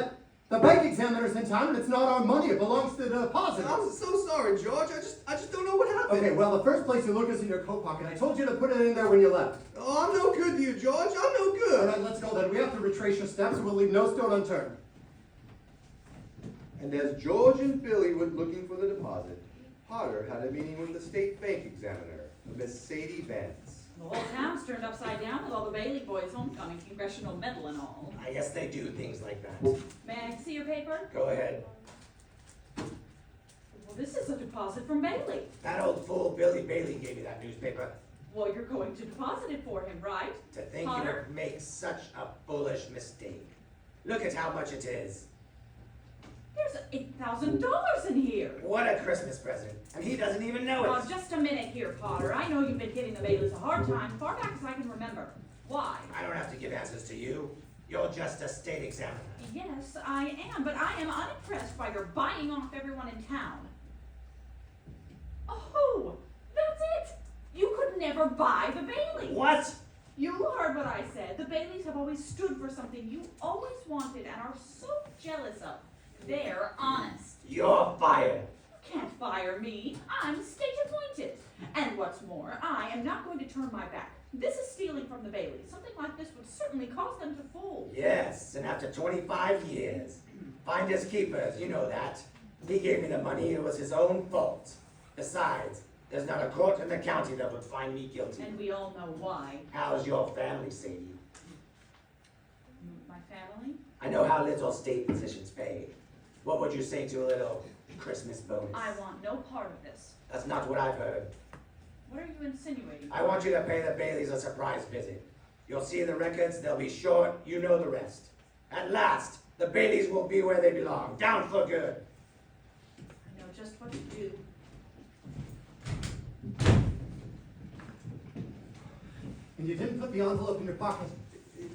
The bank examiner's in town and it's not our money. It belongs to the depositor. I'm so sorry, George. I just don't know what happened. Okay, well, the first place you look is in your coat pocket. I told you to put it in there when you left. Oh, I'm no good to you, George. I'm no good. All right, let's go then. We have to retrace your steps and we'll leave no stone unturned. And as George and Billy went looking for the deposit, Potter had a meeting with the state bank examiner, Miss Sadie Vance. The whole town's turned upside down with all the Bailey boys' homecoming, congressional medal and all. I guess they do things like that. May I see your paper? Go ahead. Well, this is a deposit from Bailey. That old fool Billy Bailey gave me that newspaper. Well, you're going to deposit it for him, right? To think you Potter? would make such a foolish mistake. Look at how much it is. There's $8,000 in here. What a Christmas present. And he doesn't even know it. Just a minute here, Potter. I know you've been giving the Baileys a hard time, far back as I can remember. Why? I don't have to give answers to you. You're just a state examiner. Yes, I am, but I am unimpressed by your buying off everyone in town. Oh, that's it! You could never buy the Baileys. What? You heard what I said. The Baileys have always stood for something you always wanted and are so jealous of. They're honest. You're fired. You can't fire me. I'm state appointed. And what's more, I am not going to turn my back. This is stealing from the Baileys. Something like this would certainly cause them to fold. Yes, and after 25 years. Finders keepers, you know that. He gave me the money, it was his own fault. Besides, there's not a court in the county that would find me guilty. And we all know why. How's your family, Sadie? My family? I know how little state positions pay. What would you say to a little Christmas bonus? I want no part of this. That's not what I've heard. What are you insinuating? I want you to pay the Baileys a surprise visit. You'll see the records, they'll be short, you know the rest. At last, the Baileys will be where they belong, down for good. I know just what to do. And you didn't put the envelope in your pocket?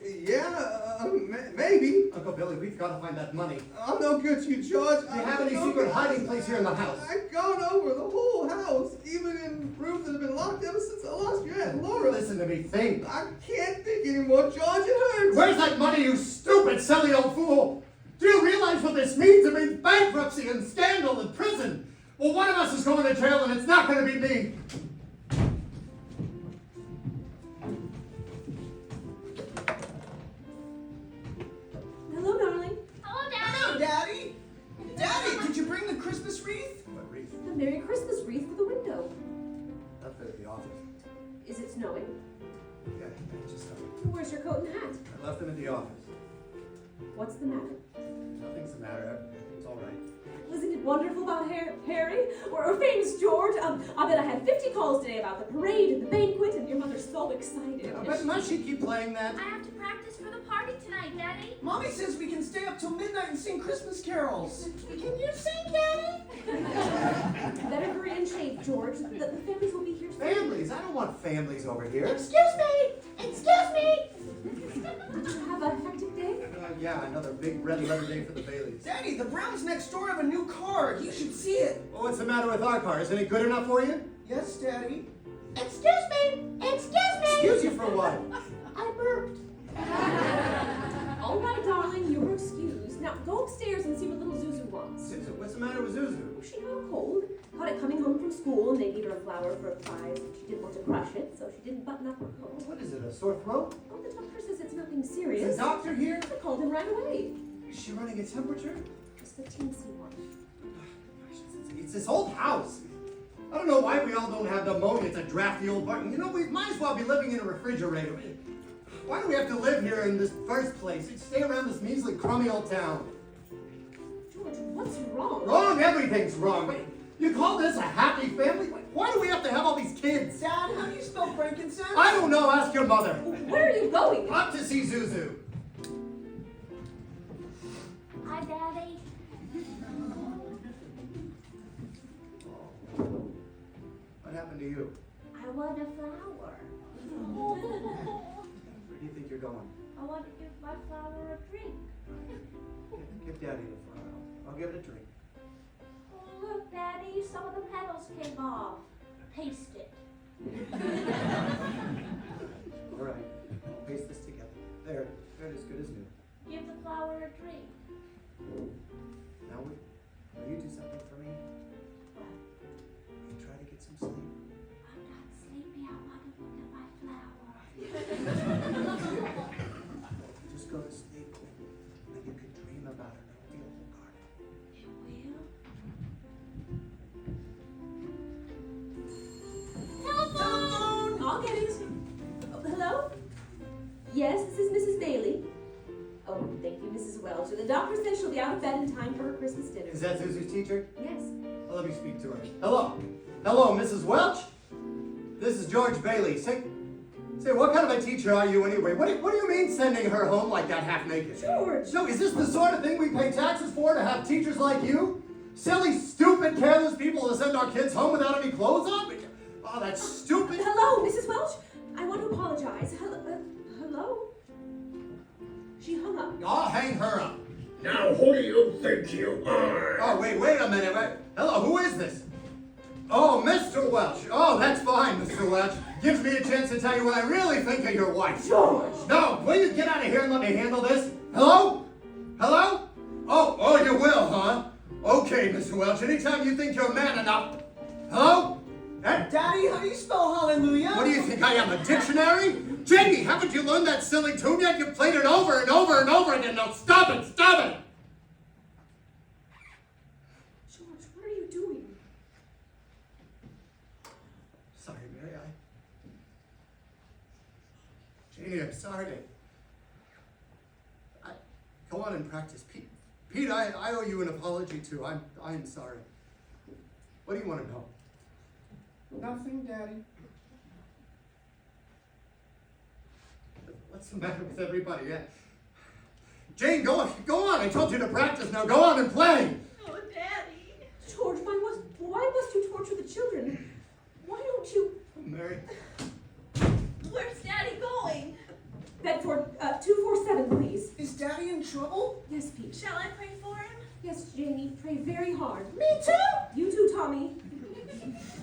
Yeah, maybe. Uncle Billy, we've got to find that money. I'm no good to you, George. Do you have any secret hiding place here in the house? I've gone over the whole house, even in rooms that have been locked ever since I lost your Aunt Laura. Listen to me, think. I can't think anymore, George. It hurts. Where's that money, you stupid, silly old fool? Do you realize what this means? It means bankruptcy and scandal and prison. Well, one of us is going to jail, and it's not going to be me. Hello, darling. Hello, Daddy. Hello, Daddy. Daddy, did you bring the Christmas wreath? What wreath? The Merry Christmas wreath for the window. That's at the office. Is it snowing? Yeah, just Where's your coat and hat? I left them at the office. What's the matter? Nothing's the matter. It's all right. Wasn't it wonderful about Harry? Or famous George? I bet I had 50 calls today about the parade and the banquet, and your mother's so excited. But must she keep playing that? I have to practice for the party tonight, Daddy. Mommy says we can stay up till midnight and sing Christmas carols. Can you sing, Daddy? Better hurry and shave, George. The families will be here soon. Families? I don't want families over here. Excuse me. Excuse me. Did you have a hectic day? Yeah, another big red letter day for the Baileys. Daddy, the Browns next door have a new car. You should see it. Well, what's the matter with our car? Isn't it good enough for you? Yes, Daddy. Excuse me. Excuse me. Excuse you for what? I burped. All right, darling, you're excused. Now go upstairs and see what little Zuzu wants. Zuzu, what's the matter with Zuzu? Oh, she got a cold. Caught it coming home from school, and they gave her a flower for a prize. She didn't want to crush it, so she didn't button up her coat. What is it, a sore throat? Oh, the doctor says it's nothing serious. Is the doctor here? I called him right away. Is she running a temperature? Just a teensy one. It's this old house. I don't know why we all don't have pneumonia. It's a drafty old barn. You know, we might as well be living in a refrigerator. Why do we have to live here in this first place? Stay around this measly, crummy old town. George, what's wrong? Wrong? Everything's wrong. Wait, you call this a happy family? Why do we have to have all these kids? Dad, how do you spell frankincense? I don't know. Ask your mother. Where are you going? Up to see Zuzu. Hi, Daddy. What happened to you? I want a flower. Where do you think you're going? I want to give my flower a drink. Give Daddy the flower. I'll give it a drink. Oh, look, Daddy, some of the petals came off. Paste it. All right. I'll paste this together. There. There, as good as new. Give the flower a drink. Now, will you do something for me? What? Will you try to get some sleep? I'm not sleepy. I want to look at my flower. Just go to sleep, and you can dream about it. It'll be a whole garden. It will? Telephone! I'll get it. Oh, hello? Yes, this is Mrs. Bailey. Oh, thank you, Mrs. Welch. The doctor says she'll be out of bed in time for her Christmas dinner. Is that Zuzu's teacher? Yes. Well, let me speak to her. Hello. Hello, Mrs. Welch? This is George Bailey. Say, what kind of a teacher are you anyway? What do you mean sending her home like that half naked? George! So is this the sort of thing we pay taxes for, to have teachers like you? Silly, stupid, careless people to send our kids home without any clothes on? Oh, that's stupid. Hello, Mrs. Welch? I want to apologize. Hello? She hung up. I'll hang her up. Now, who do you think you are? Oh, wait a minute. Hello, who is this? Oh, Mr. Welch. Oh, that's fine, Mr. Welch. Gives me a chance to tell you what I really think of your wife. George! No, will you get out of here and let me handle this? Hello? Hello? Oh, you will, huh? Okay, Mr. Welch, anytime you think you're man enough. Hello? Daddy, how do you spell hallelujah? What do you think I am, a dictionary? Jamie, haven't you learned that silly tune yet? You've played it over and over and over again. Now stop it! Stop it! George, what are you doing? Sorry, Mary, Janie, I'm sorry. Go on and practice. Pete, I owe you an apology too. I'm sorry. What do you want to know? Nothing, Daddy. What's the matter with everybody? Jane, go on. I told you to practice. Now go on and play. Oh, Daddy. George, why must you torture the children? Why don't you... Mary. Where's Daddy going? Bedford, 247, please. Is Daddy in trouble? Yes, Pete. Shall I pray for him? Yes, Janie, pray very hard. Me too! You too, Tommy.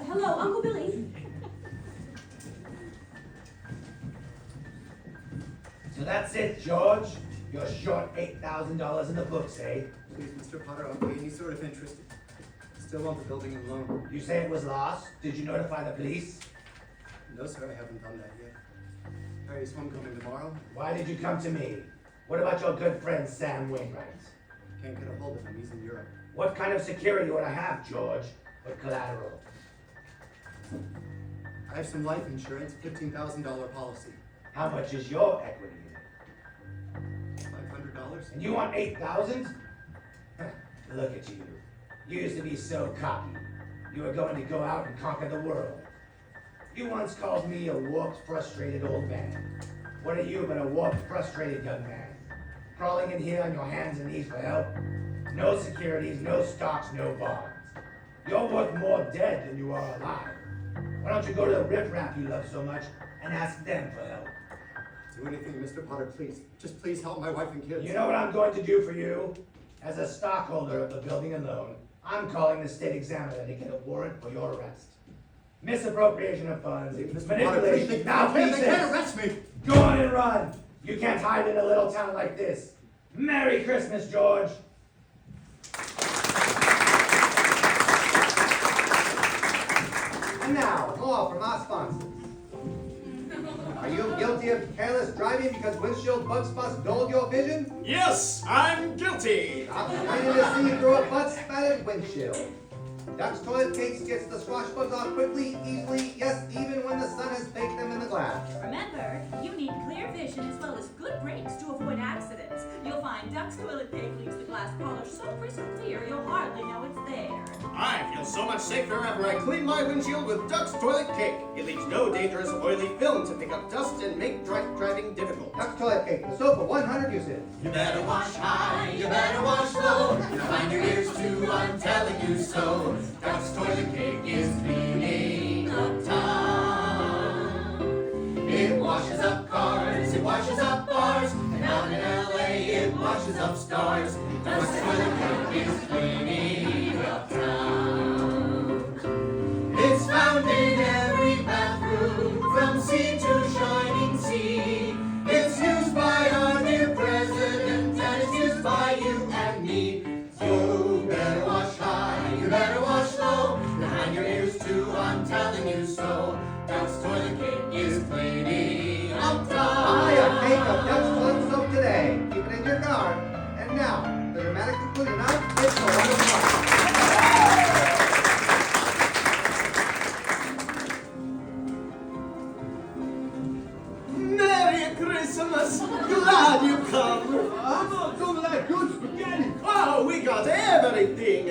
Hello, Uncle Billy. So that's it, George? You're short $8,000 in the books, eh? Please, Mr. Potter, I'll pay any sort of interest. Still want the building and loan. You say it was lost? Did you notify the police? No, sir, I haven't done that yet. Harry's homecoming tomorrow. Why did you come to me? What about your good friend Sam Wainwright? Can't get a hold of him. He's in Europe. What kind of security would I have, George? What collateral? I have some life insurance, $15,000 policy. How much is your equity in it? $500. And you want $8,000? Look at you. You used to be so cocky. You were going to go out and conquer the world. You once called me a warped, frustrated old man. What are you but a warped, frustrated young man? Crawling in here on your hands and knees for help? No securities, no stocks, no bonds. You're worth more dead than you are alive. Why don't you go to the riffraff you love so much and ask them for help? Do anything, Mr. Potter, please. Just please help my wife and kids. You know what I'm going to do for you? As a stockholder of the building and loan, I'm calling the state examiner to get a warrant for your arrest. Misappropriation of funds, manipulation, They can't arrest me. Go on and run. You can't hide in a little town like this. Merry Christmas, George. And now, more from our sponsors. Are you guilty of careless driving because windshield bug spots dulled your vision? Yes, I'm guilty. Stop trying to see through a bud-spattered windshield. Duck's Toilet Cakes gets the squash bugs off quickly, easily, yes, even when the sun has baked them in the glass. Remember, you need clear vision as well as good brakes to avoid accidents. You'll find Duck's Toilet Cake leaves the glass polish so crystal clear you'll hardly know it's there. I feel so much safer after I clean my windshield with Duck's Toilet Cake. It leaves no dangerous oily film to pick up dust and make driving difficult. Duck's Toilet Cake, the soap for 100 uses. You better wash high, you better wash low. Find your ears too, I'm telling you so. Duck's Toilet Cake is cleaning up town. It washes up cars, it washes up bars, and out in LA it washes up stars. Duck's Toilet Cake is cleaning up town. It's found in every bathroom, from sea to shining sea. It's used by our dear president, and it's used by you and me. You better wash high, you better wash low. Behind your ears too, I'm telling you so. Duck's Toilet Cake is cleaning up town. Buy a cake of Duck's Toilet Soap today. Keep it in your car. And now, the dramatic conclusion of It's a Wonderful Life. Merry Christmas! Glad you come! I'm not some of that good spaghetti. Oh, we got everything!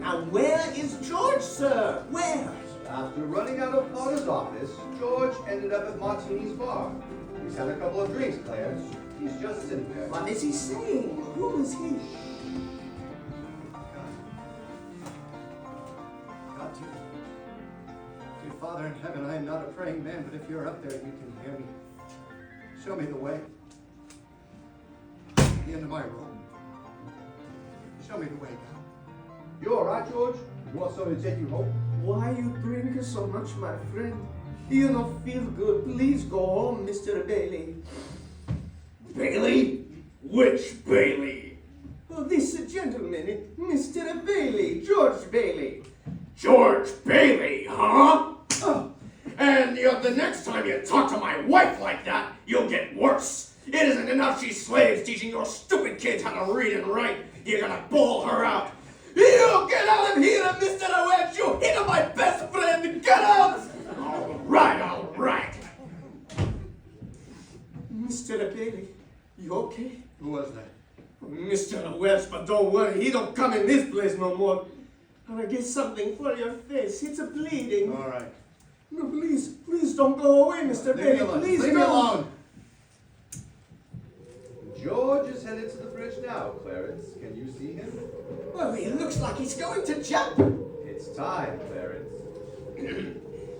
Now, where is George, sir? Where? After running out of Potter's office, George ended up at Martini's bar. He's had a couple of drinks, Clarence. He's just sitting there. What is he saying? Who is he? God, dear Father in heaven, I am not a praying man, but if you're up there, you can hear me. Show me the way. The end of my room. Show me the way down. You alright, George? You want someone to take you home? Why you drink so much, my friend? You don't feel good. Please go home, Mr. Bailey. Bailey? Which Bailey? Oh, this gentleman, Mr. Bailey, George Bailey. George Bailey, huh? Oh. And the next time you talk to my wife like that, you'll get worse. It isn't enough she's slaves teaching your stupid kids how to read and write. You're gonna bawl her out. You get out of here, Mr. Wedge! You hit my best friend! Get out! All right. Mr. Bailey, you okay? Who was that? Mr. Welch, but don't worry, he don't come in this place no more. And I get something for your face. It's a bleeding. All right. No, please don't go away, Mr. Bailey. Please Leave me alone. George is headed to the bridge now, Clarence. Can you see him? Well, he looks like he's going to jump. It's time, Clarence.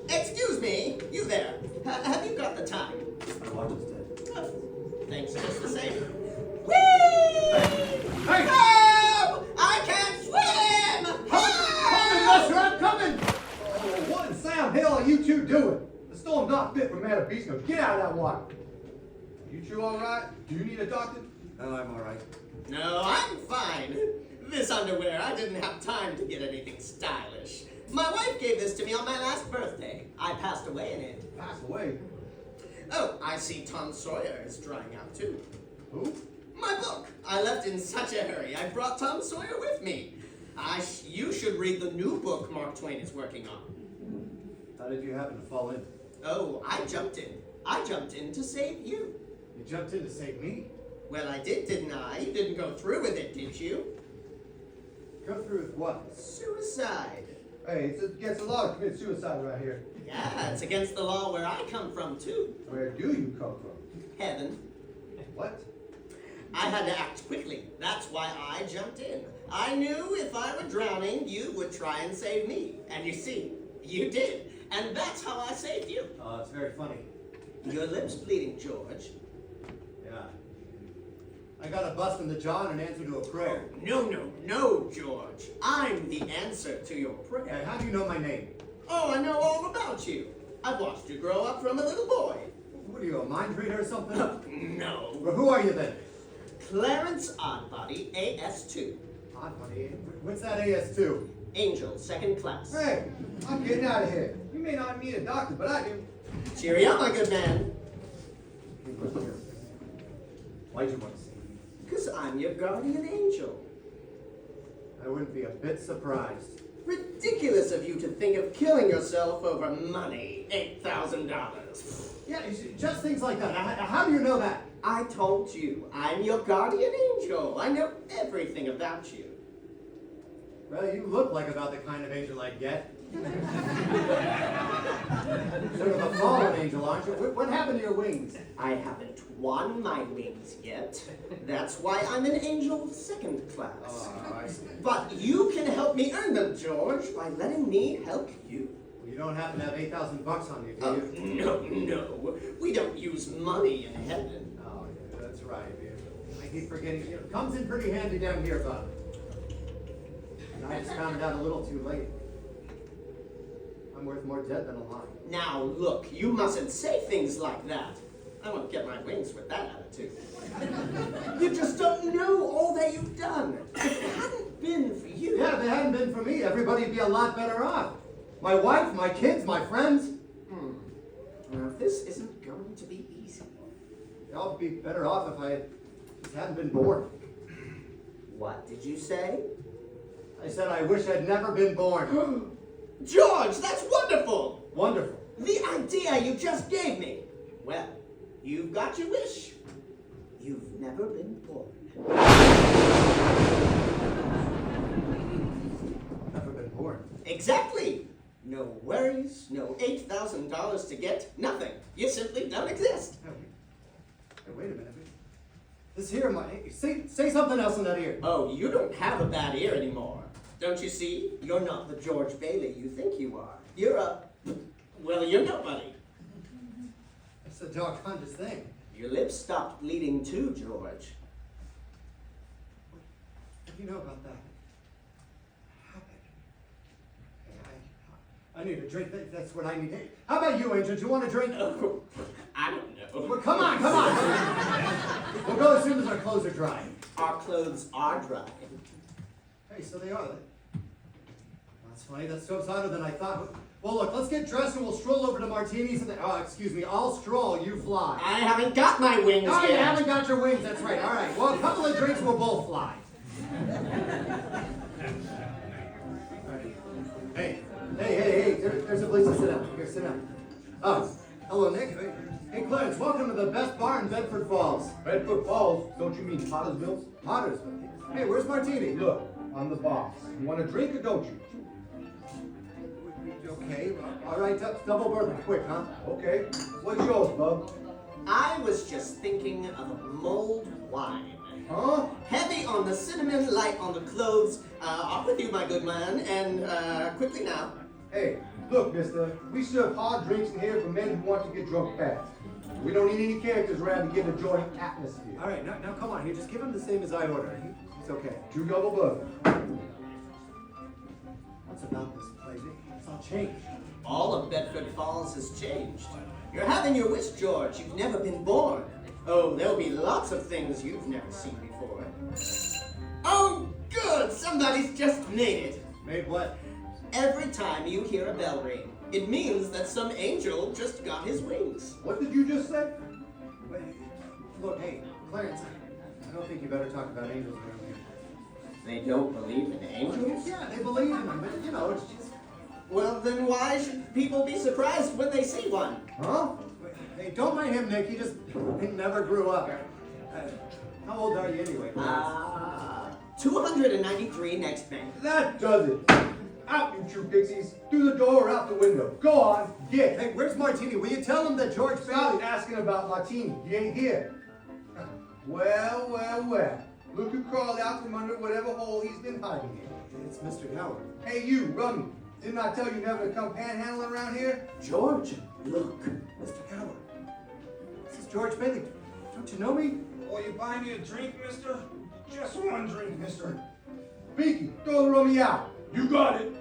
Excuse me, you there. Have you got the time? My watch is dead. Oh, thanks just the same. Whee! Hey! Help! I can't swim! Coming, Lester, I'm coming! Oh, what in Sam Hill are you two doing? The storm's not fit for man of beast mode. Get out of that water. You two alright? Do you need a doctor? No, I'm all right. No, I'm fine. This underwear, I didn't have time to get anything stylish. My wife gave this to me on my last birthday. I passed away in it. Pass away. Oh, I see Tom Sawyer is drying out too. Who? My book. I left in such a hurry, I brought Tom Sawyer with me. You should read the new book Mark Twain is working on. How did you happen to fall in? Oh, I jumped in. I jumped in to save you. You jumped in to save me? Well, I did, didn't I? You didn't go through with it, did you? Go through with what? Suicide. Hey, it's against the law to commit suicide right here. Yeah, it's against the law where I come from, too. Where do you come from? Heaven. What? I had to act quickly. That's why I jumped in. I knew if I were drowning, you would try and save me. And you see, you did. And that's how I saved you. Oh, it's very funny. Your lips bleeding, George. Yeah. I got a bust in the jaw and an answer to a prayer. No, George. I'm the answer to your prayer. And how do you know my name? Oh, I know all about you. I've watched you grow up from a little boy. What are you, a mind reader or something? No. Well, who are you then? Clarence Oddbody, AS2. Oddbody? What's that AS2? Angel, second class. Hey, I'm getting out of here. You may not need a doctor, but I do. Cheery up, my good man. Why'd you want to see me? Because I'm your guardian angel. I wouldn't be a bit surprised. Ridiculous of you to think of killing yourself over money. $8,000. Yeah, just things like that. How do you know that? I told you, I'm your guardian angel. I know everything about you. Well, you look like about the kind of angel I'd get. Sort of a fallen angel, aren't you? What happened to your wings? I haven't won my wings yet. That's why I'm an angel second class. Oh, I see. But you can help me earn them, George, by letting me help you. Well, you don't happen to have $8,000 on you, do you? No. We don't use money in heaven. Oh, yeah, that's right. I keep forgetting. It comes in pretty handy down here, bud. And I just found it out a little too late. I'm worth more dead than alive. Now, look, you mustn't say things like that. I won't get my wings with that attitude. You just don't know all that you've done. If it hadn't been for you... Yeah, if it hadn't been for me, everybody'd be a lot better off. My wife, my kids, my friends. Now, this isn't going to be easy. I'll be better off if I just hadn't been born. What did you say? I said I wish I'd never been born. George, that's wonderful! Wonderful. The idea you just gave me. Well, you've got your wish. You've never been born. Never been born. Exactly. No worries, no $8,000 to get, nothing. You simply don't exist. Hey, wait a minute. This here, say something else in that ear. Oh, you don't have a bad ear anymore. Don't you see? You're not the George Bailey you think you are. You're you're nobody. That's the doggondest thing. Your lips stopped bleeding too, George. What do you know about that? I need a drink. That's what I need. Hey, how about you, Angel? Do you want a drink? Oh, I don't know. Well, come on. We'll go as soon as our clothes are dry. Our clothes are dry. Hey, so they are. That's funny. That's so hotter than I thought. Well, look, let's get dressed and we'll stroll over to Martini's and excuse me, I'll stroll, you fly. I haven't got my wings yet. Oh, you haven't got your wings, that's right. All right, well, a couple of drinks, we'll both fly. Hey, there's a place to sit down. Here, sit down. Oh, hello, Nick. Hey, Clarence, welcome to the best bar in Bedford Falls. Bedford Falls? Don't you mean Pottersville? Pottersville? Hey, where's Martini? Look, I'm the boss. You want a drink or don't you? Okay, all right, double berth quick, huh? Okay. What's yours, bub? I was just thinking of a mulled wine. Huh? Heavy on the cinnamon, light on the clothes. Off with you, my good man, and quickly now. Hey, look, mister, we serve hard drinks in here for men who want to get drunk fast. We don't need any characters around to give a joint atmosphere. All right, now come on here, just give him the same as I ordered. It's okay. 2 double bub. What's about this place? It's all changed. All of Bedford Falls has changed. You're having your wish, George. You've never been born. Oh, there'll be lots of things you've never seen before. Oh, good! Somebody's just made it. Made what? Every time you hear a bell ring, it means that some angel just got his wings. What did you just say? Wait, look, hey, Clarence, I don't think you better talk about angels around here. They don't believe in angels? Yeah, they believe in them, but you know, it's just... Well, then why should people be surprised when they see one? Huh? Hey, don't mind him, Nick. He never grew up. How old are you anyway? 293 next May. That does it. Out, you true pixies. Through the door or out the window. Go on, get. Hey, where's Martini? Will you tell him that George Stop asking about Martini. He ain't here. Well. Look who crawled out from under whatever hole he's been hiding in. It's Mr. Howard. Hey, you, Rummy. Didn't I tell you never to come panhandling around here? George, look. Mr. Howard. This is George Bailey. Don't you know me? Will you buy me a drink, mister? Just one drink, mister. Beaky, throw the Rummy out. You got it.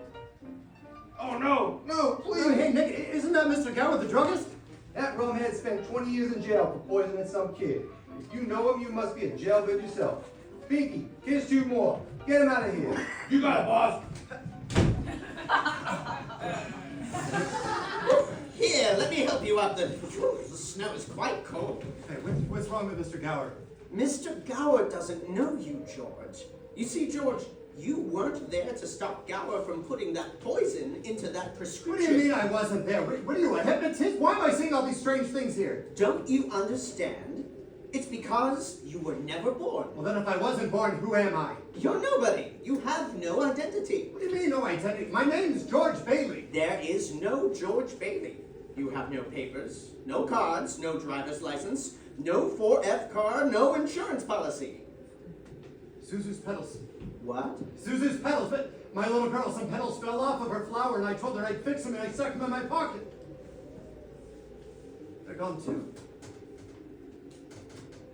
Oh, no. No, please. Hey, Nick, isn't that Mr. Howard, the druggist? That rumhead spent 20 years in jail for poisoning some kid. If you know him, you must be a jailbird yourself. Beaky, here's 2 more. Get him out of here. You got it, boss. Here, let me help you up. The snow is quite cold. Hey, what's wrong with Mr. Gower? Mr. Gower doesn't know you, George. You see, George, you weren't there to stop Gower from putting that poison into that prescription. What do you mean I wasn't there? What are you, a hypnotist? Why am I seeing all these strange things here? Don't you understand? It's because you were never born. Well, then if I wasn't born, who am I? You're nobody. You have no identity. What do you mean, no identity? My name's George Bailey. There is no George Bailey. You have no papers, no cards, no driver's license, no 4F car, no insurance policy. Zuzu's petals. What? Zuzu's petals. But my little girl, some petals fell off of her flower, and I told her I'd fix them, and I stuck them in my pocket. They're gone too.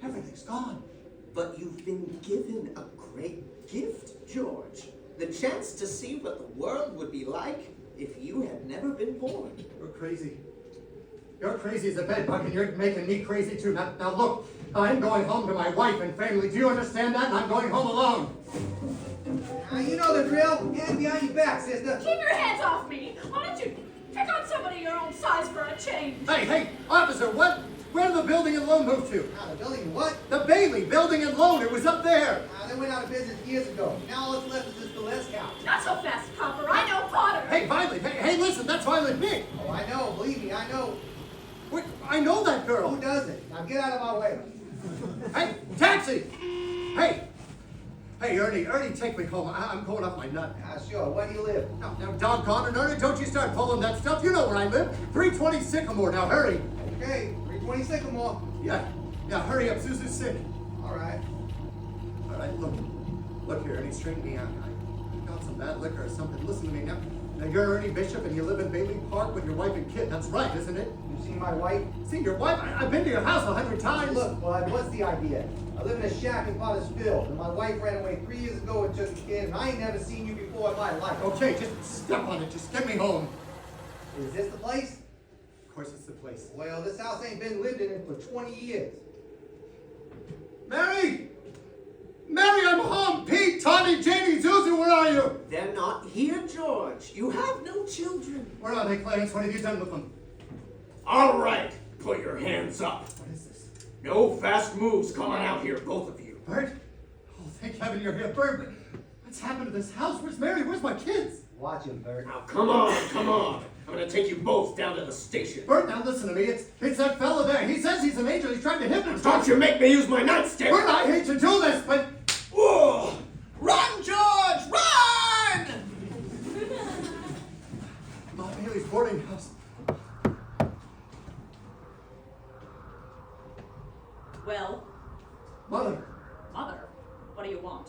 Everything's gone. But you've been given a great gift, George. The chance to see what the world would be like if you had never been born. You're crazy. You're crazy as a bedbug, and you're making me crazy too. Now look, I'm going home to my wife and family. Do you understand that? And I'm going home alone. You know the drill. Hand behind your back, sister. Keep your hands off me! Why don't you pick on somebody your own size for a change? Hey, officer, what? Where did the building and loan move to? The building what? The Bailey building and loan. It was up there. They went out of business years ago. Now all that's left is this burlesque house. Not so fast, copper. I know Potter. Hey, Violet. Hey, listen. That's Violet Nick. Oh, I know. Believe me, I know. Wait, I know that girl. Who doesn't? Now get out of my way. Hey, taxi! Hey, Ernie, take me home. I'm going off my nut. Sure. Where do you live? Now, doggone it, Ernie, don't you start pulling that stuff. You know where I live. 320 Sycamore. Now, hurry. Okay, 320 Sycamore. Yeah, hurry up. Susan's sick. All right, look here, Ernie, straighten me out. I got some bad liquor or something. Listen to me now. Now, you're Ernie Bishop and you live in Bailey Park with your wife and kid. That's right, isn't it? You seen my wife? Seen your wife? I've been to your house 100 times. Look, Bud, what's the idea? I live in a shack in Potter's Field, and my wife ran away 3 years ago and took a kid, and I ain't never seen you before in my life. Okay, just step on it. Just get me home. Is this the place? Of course it's the place. Well, this house ain't been lived in for 20 years. Mary, I'm home. Pete, Tommy, Jamie, Zuzu, where are you? They're not here, George. You have no children. Where are they, Clarence? What have you done with them? All right, put your hands up. What is this? No fast moves. Come on out here, both of you. Bert? Oh, thank heaven you're here. Bert, what's happened to this house? Where's Mary? Where's my kids? Watch him, Bert. Now, come on. I'm gonna take you both down to the station. Bert, now listen to me. It's that fella there. He says he's an angel. He's trying to hypnotize. Don't you make me use my nightstick. Bert, I hate to do this, but... Whoa! Run, George! Run! Ma Bailey's boarding house. Well? Mother, what do you want?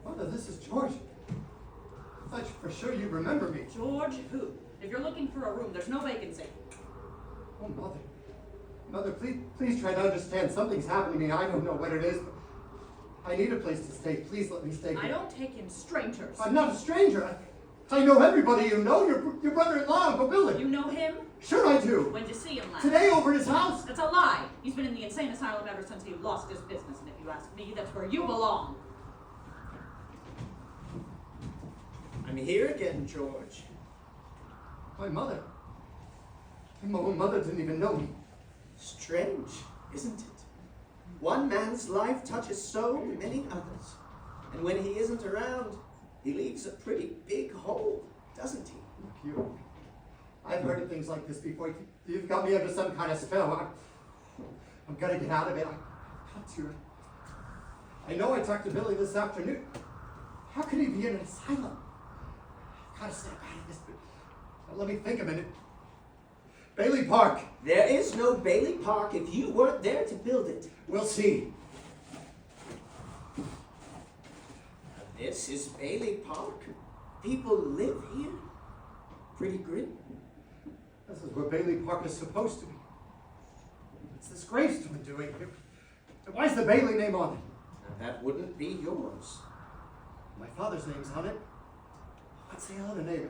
Mother, this is George. I thought for sure you'd remember me. George who? If you're looking for a room, there's no vacancy. Oh, Mother. Mother, please try to understand. Something's happening to me. I don't know what it is, but I need a place to stay. Please let me stay here. I don't take in strangers. I'm not a stranger. I know everybody you know. Your brother-in-law, Uncle Billy. You know him? Sure I do. When'd you see him last? Today over at his house. That's a lie. He's been in the insane asylum ever since he lost his business, and if you ask me, that's where you belong. I'm here again, George. My mother. My own mother didn't even know me. Strange, isn't it? One man's life touches so many others. And when he isn't around, he leaves a pretty big hole, doesn't he? Look, you. I've heard of things like this before. You've got me under some kind of spell. I'm gonna get out of it. I've got to. I know I talked to Billy this afternoon. How could he be in an asylum? I've got to snap out of this, but let me think a minute. Bailey Park. There is no Bailey Park if you weren't there to build it. We'll see. This is Bailey Park. People live here. Pretty grim. This is where Bailey Park is supposed to be. What's this gravestone doing here? Why is the Bailey name on it? Now, that wouldn't be yours. My father's name's on it. What's the other name?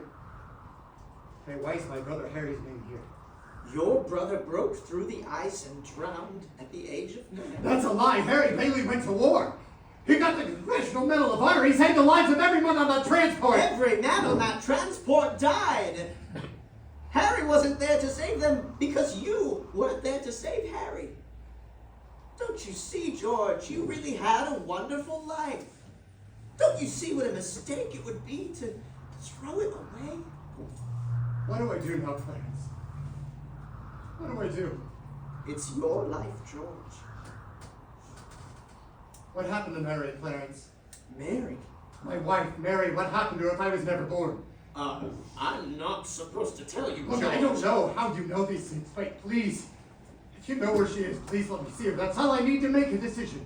Hey, why is my brother Harry's name here? Your brother broke through the ice and drowned at the age of 9. That's a lie. Harry Bailey went to war. He got the Congressional Medal of Honor. He saved the lives of everyone on that transport. Every man on that transport died. Harry wasn't there to save them because you weren't there to save Harry. Don't you see, George, you really had a wonderful life. Don't you see what a mistake it would be to throw it away? What do I do now, Clarence? What do I do? It's your life, George. What happened to Mary, Clarence? Mary? My wife, Mary, what happened to her if I was never born? I'm not supposed to tell you, Look, George. I don't know how you know these things. Wait, please. If you know where she is, please let me see her. That's all I need to make a decision.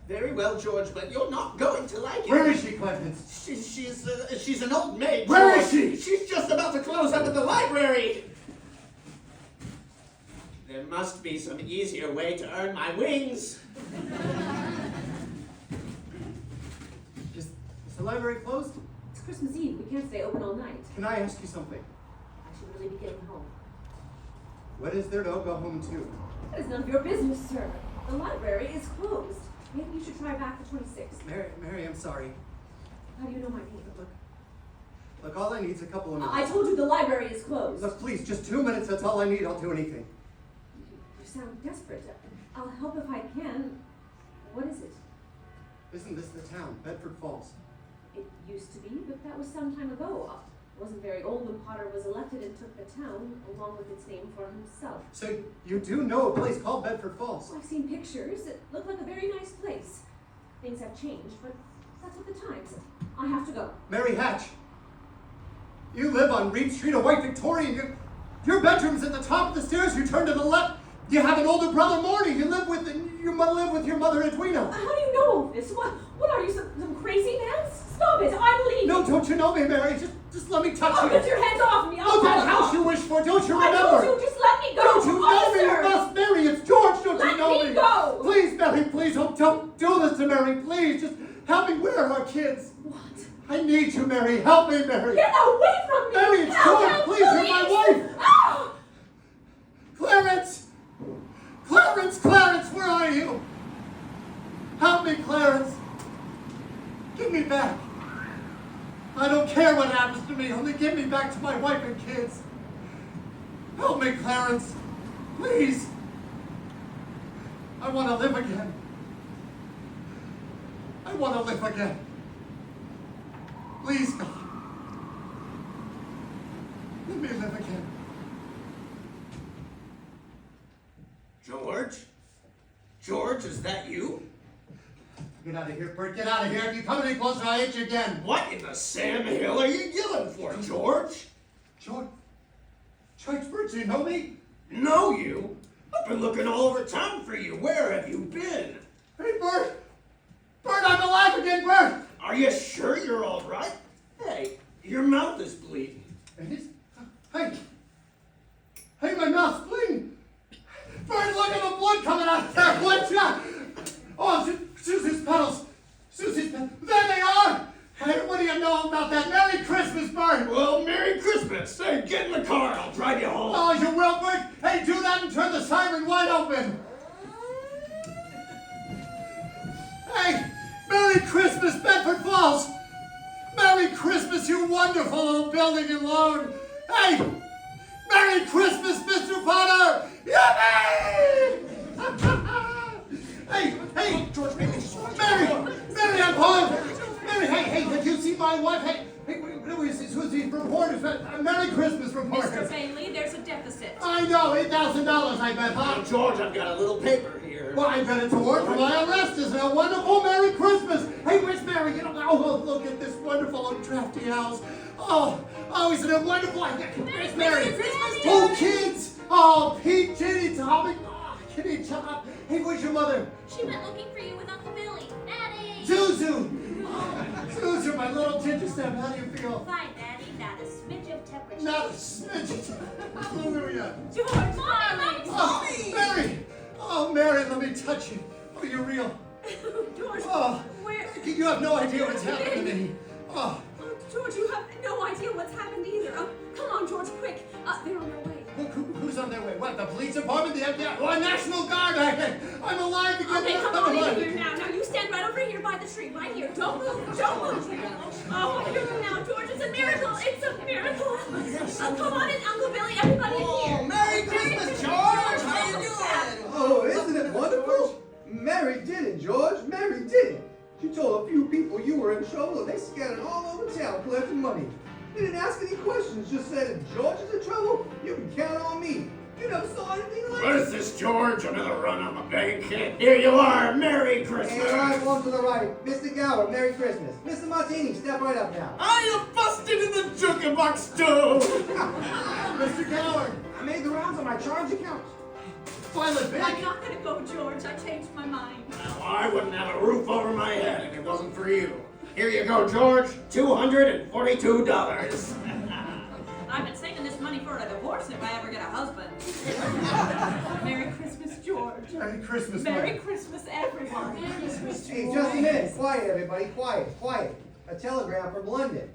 Very well, George, but you're not going to like it. Where is she, Clarence? She's an old maid. Where George. is she? She's just about to close up at the library. There must be some easier way to earn my wings. Is the library closed? It's Christmas Eve. We can't stay open all night. Can I ask you something? I should really be getting home. What is there to go home to? That is none of your business, sir. The library is closed. Maybe you should try back the 26th. Mary, I'm sorry. How do you know my name? Look, all I need is a couple of minutes. I told you the library is closed. Look, please, just 2 minutes. That's all I need. I'll do anything. You sound desperate. I'll help if I can. What is it? Isn't this the town, Bedford Falls? It used to be, but that was some time ago. It wasn't very old when Potter was elected and took the town, along with its name, for himself. So you do know a place called Bedford Falls? Well, I've seen pictures. It looked like a very nice place. Things have changed, but that's what the times. I have to go. Mary Hatch, you live on Reed Street, a white Victorian. Your bedroom's at the top of the stairs. You turn to the left. You have an older brother, Morty. You live with your mother, Edwina. How do you know all this? What are you, some crazy man? Stop it! I'm leaving. No, don't you know me, Mary? Just let me touch you. Get your hands off me! Oh, that house you wish for. Don't you remember? I told you, just let me go. Don't you know me? Officer! You must, Mary. It's George. Don't you know me? Let me go. Please, Mary. Please don't do this to Mary. Please, just help me. Where are our kids? What? I need you, Mary. Help me, Mary. Get away from me! Mary, it's George. Please, you're my wife. Ah! Clarence! Clarence, where are you? Help me, Clarence. Give me back. I don't care what happens to me. Only give me back to my wife and kids. Help me, Clarence. Please. I want to live again. I want to live again. Please, God. Let me live again. George, is that you? Get out of here, Bert. Get out of here. If you come any closer, I'll hit you again. What in the Sam Hill are you yelling for, George? George, Bert, do you know me? Know you? I've been looking all over town for you. Where have you been? Hey, Bert. Bert, I'm alive again, Bert. Are you sure you're all right? Hey, your mouth is bleeding. It is? Hey, my mouth's bleeding. Bert, look at the blood coming out of there. What's that? Oh, Susie's pedals. There they are. Hey, what do you know about that? Merry Christmas, Bert. Well, Merry Christmas. Hey, get in the car. I'll drive you home. Oh, you will, Bert. Hey, do that and turn the siren wide open. Hey, Merry Christmas, Bedford Falls. Merry Christmas, you wonderful old building and loan. Hey, Merry Christmas, Mr. Potter. Yippee! Hey, George, maybe Mary, I'm home. Mary, hey, did you see my wife? Hey, who's these reporters? Merry Christmas reporters. Mr. Bailey, there's a deficit. I know, $8,000, I bet, huh? Now, George, I've got a little paper here. Well, I bet it's a word for my arrest. Isn't it a wonderful Merry Christmas? Hey, where's Mary? Oh, look at this wonderful old drafty house. Oh, isn't it wonderful? Where's Mary? Oh, kids. Oh, Pete, Ginny, Tommy. Oh, Kitty, Chop. Hey, where's your mother? She went looking for you with Uncle Billy. Daddy! Zuzu. Zuzu, my little ginger step. How do you feel? Fine, Daddy. Not a smidge of temperature. Not a smidge. Hallelujah. George, Mommy! Oh, Mary. Oh, Mary, let me touch you. Oh, you're real. George, Oh, where? You have no idea what's happening to me. Oh. George, you have no idea what's happened either. Come on, George, quick. They're on their way. Who's on their way? What, the police department? The FBI? Oh, National Guard! I'm alive again! Okay, come on in here now. Now, you stand right over here. here by the tree, right here. Don't move, don't move. Oh, I don't know now, George. It's a miracle. It's a miracle. Oh, come on in, Uncle Billy. Everybody in here. Merry Christmas, George! How you doing? Oh, isn't it wonderful? Mary did it, George. Mary did it. She told a few people you were in trouble and they scattered all over town collecting money. They didn't ask any questions, just said if George is in trouble, you can count on me. You never saw anything like What is this, George? Another run on the bank? Here you are. Merry Christmas. Hey, all right, one to the right. Mr. Gower, Merry Christmas. Mr. Martini, step right up now. I am busted in the jukebox too. Mr. Gower, I made the rounds on my charge account. Violet Bank. I'm not gonna go, George. I changed my mind. Well, I wouldn't have a roof over my head if it wasn't for you. Here you go, George. $242. I've been saving this money for a divorce if I ever get a husband. Merry Christmas, George. Merry Christmas, Merry Mother. Christmas, everyone. Merry Christmas, Hey, just a minute. Quiet, everybody. Quiet, quiet. A telegram from London.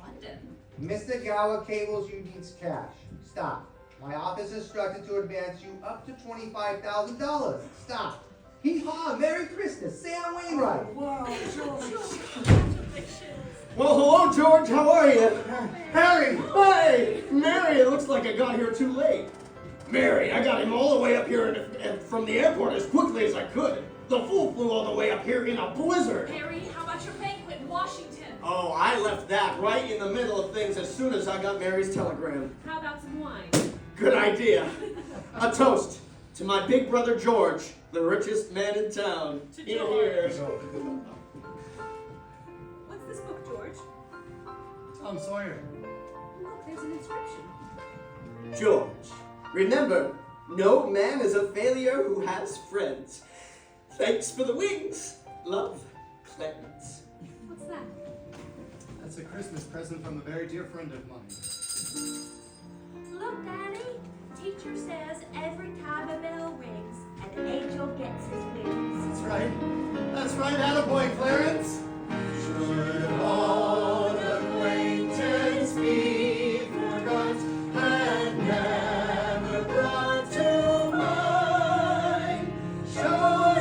London. Mr. Gower cables you needs cash. Stop. My office instructed to advance you up to $25,000. Stop. Hee-haw, Merry Christmas, Sam Wainwright. Wow, George. Congratulations. Well, hello, George. How are you? Harry! Hey, Mary, it looks like I got here too late. Mary, I got him all the way up here and from the airport as quickly as I could. The fool flew all the way up here in a blizzard. Harry, how about your banquet in Washington? Oh, I left that right in the middle of things as soon as I got Mary's telegram. How about some wine? Good idea. A toast to my big brother George, the richest man in town. To Here, George. here. What's this book, George? Tom Sawyer. Look, there's an inscription. George, remember, no man is a failure who has friends. Thanks for the wings. Love, Clarence. What's that? That's a Christmas present from a very dear friend of mine. Look, Daddy. Teacher says every time a bell rings, an angel gets his wings. That's right. That's right, attaboy, Clarence. Should all acquaintance be forgot and never brought to mind? Should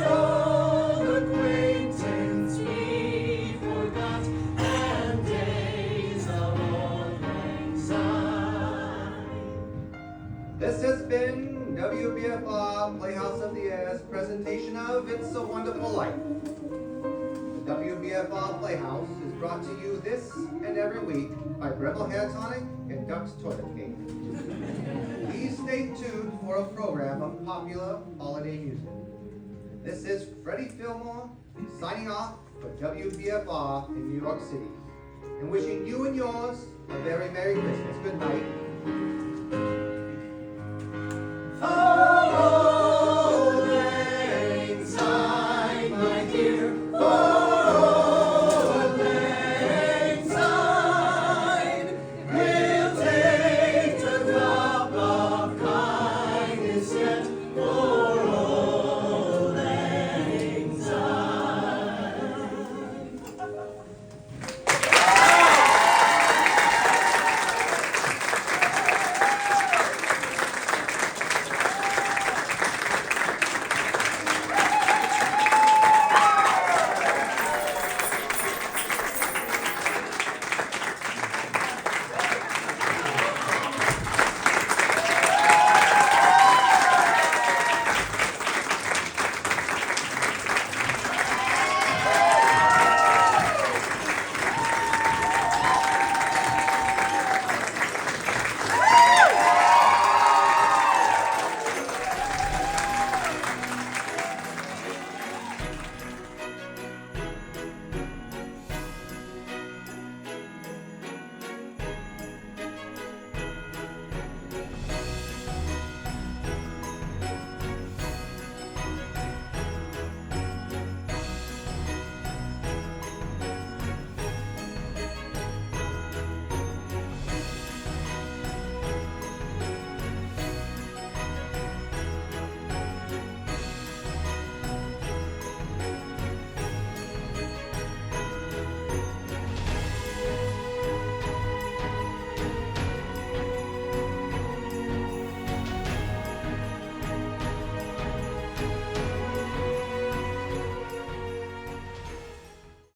all acquaintance be forgot and days of old lang syne? This has been WBFR Playhouse of the Air's presentation of It's a Wonderful Life. The WBFR Playhouse is brought to you this and every week by Breville Hair Tonic and Duck's Toilet Cake. Please stay tuned for a program of popular holiday music. This is Freddy Fillmore signing off for WBFR in New York City and wishing you and yours a very Merry Christmas. Good night.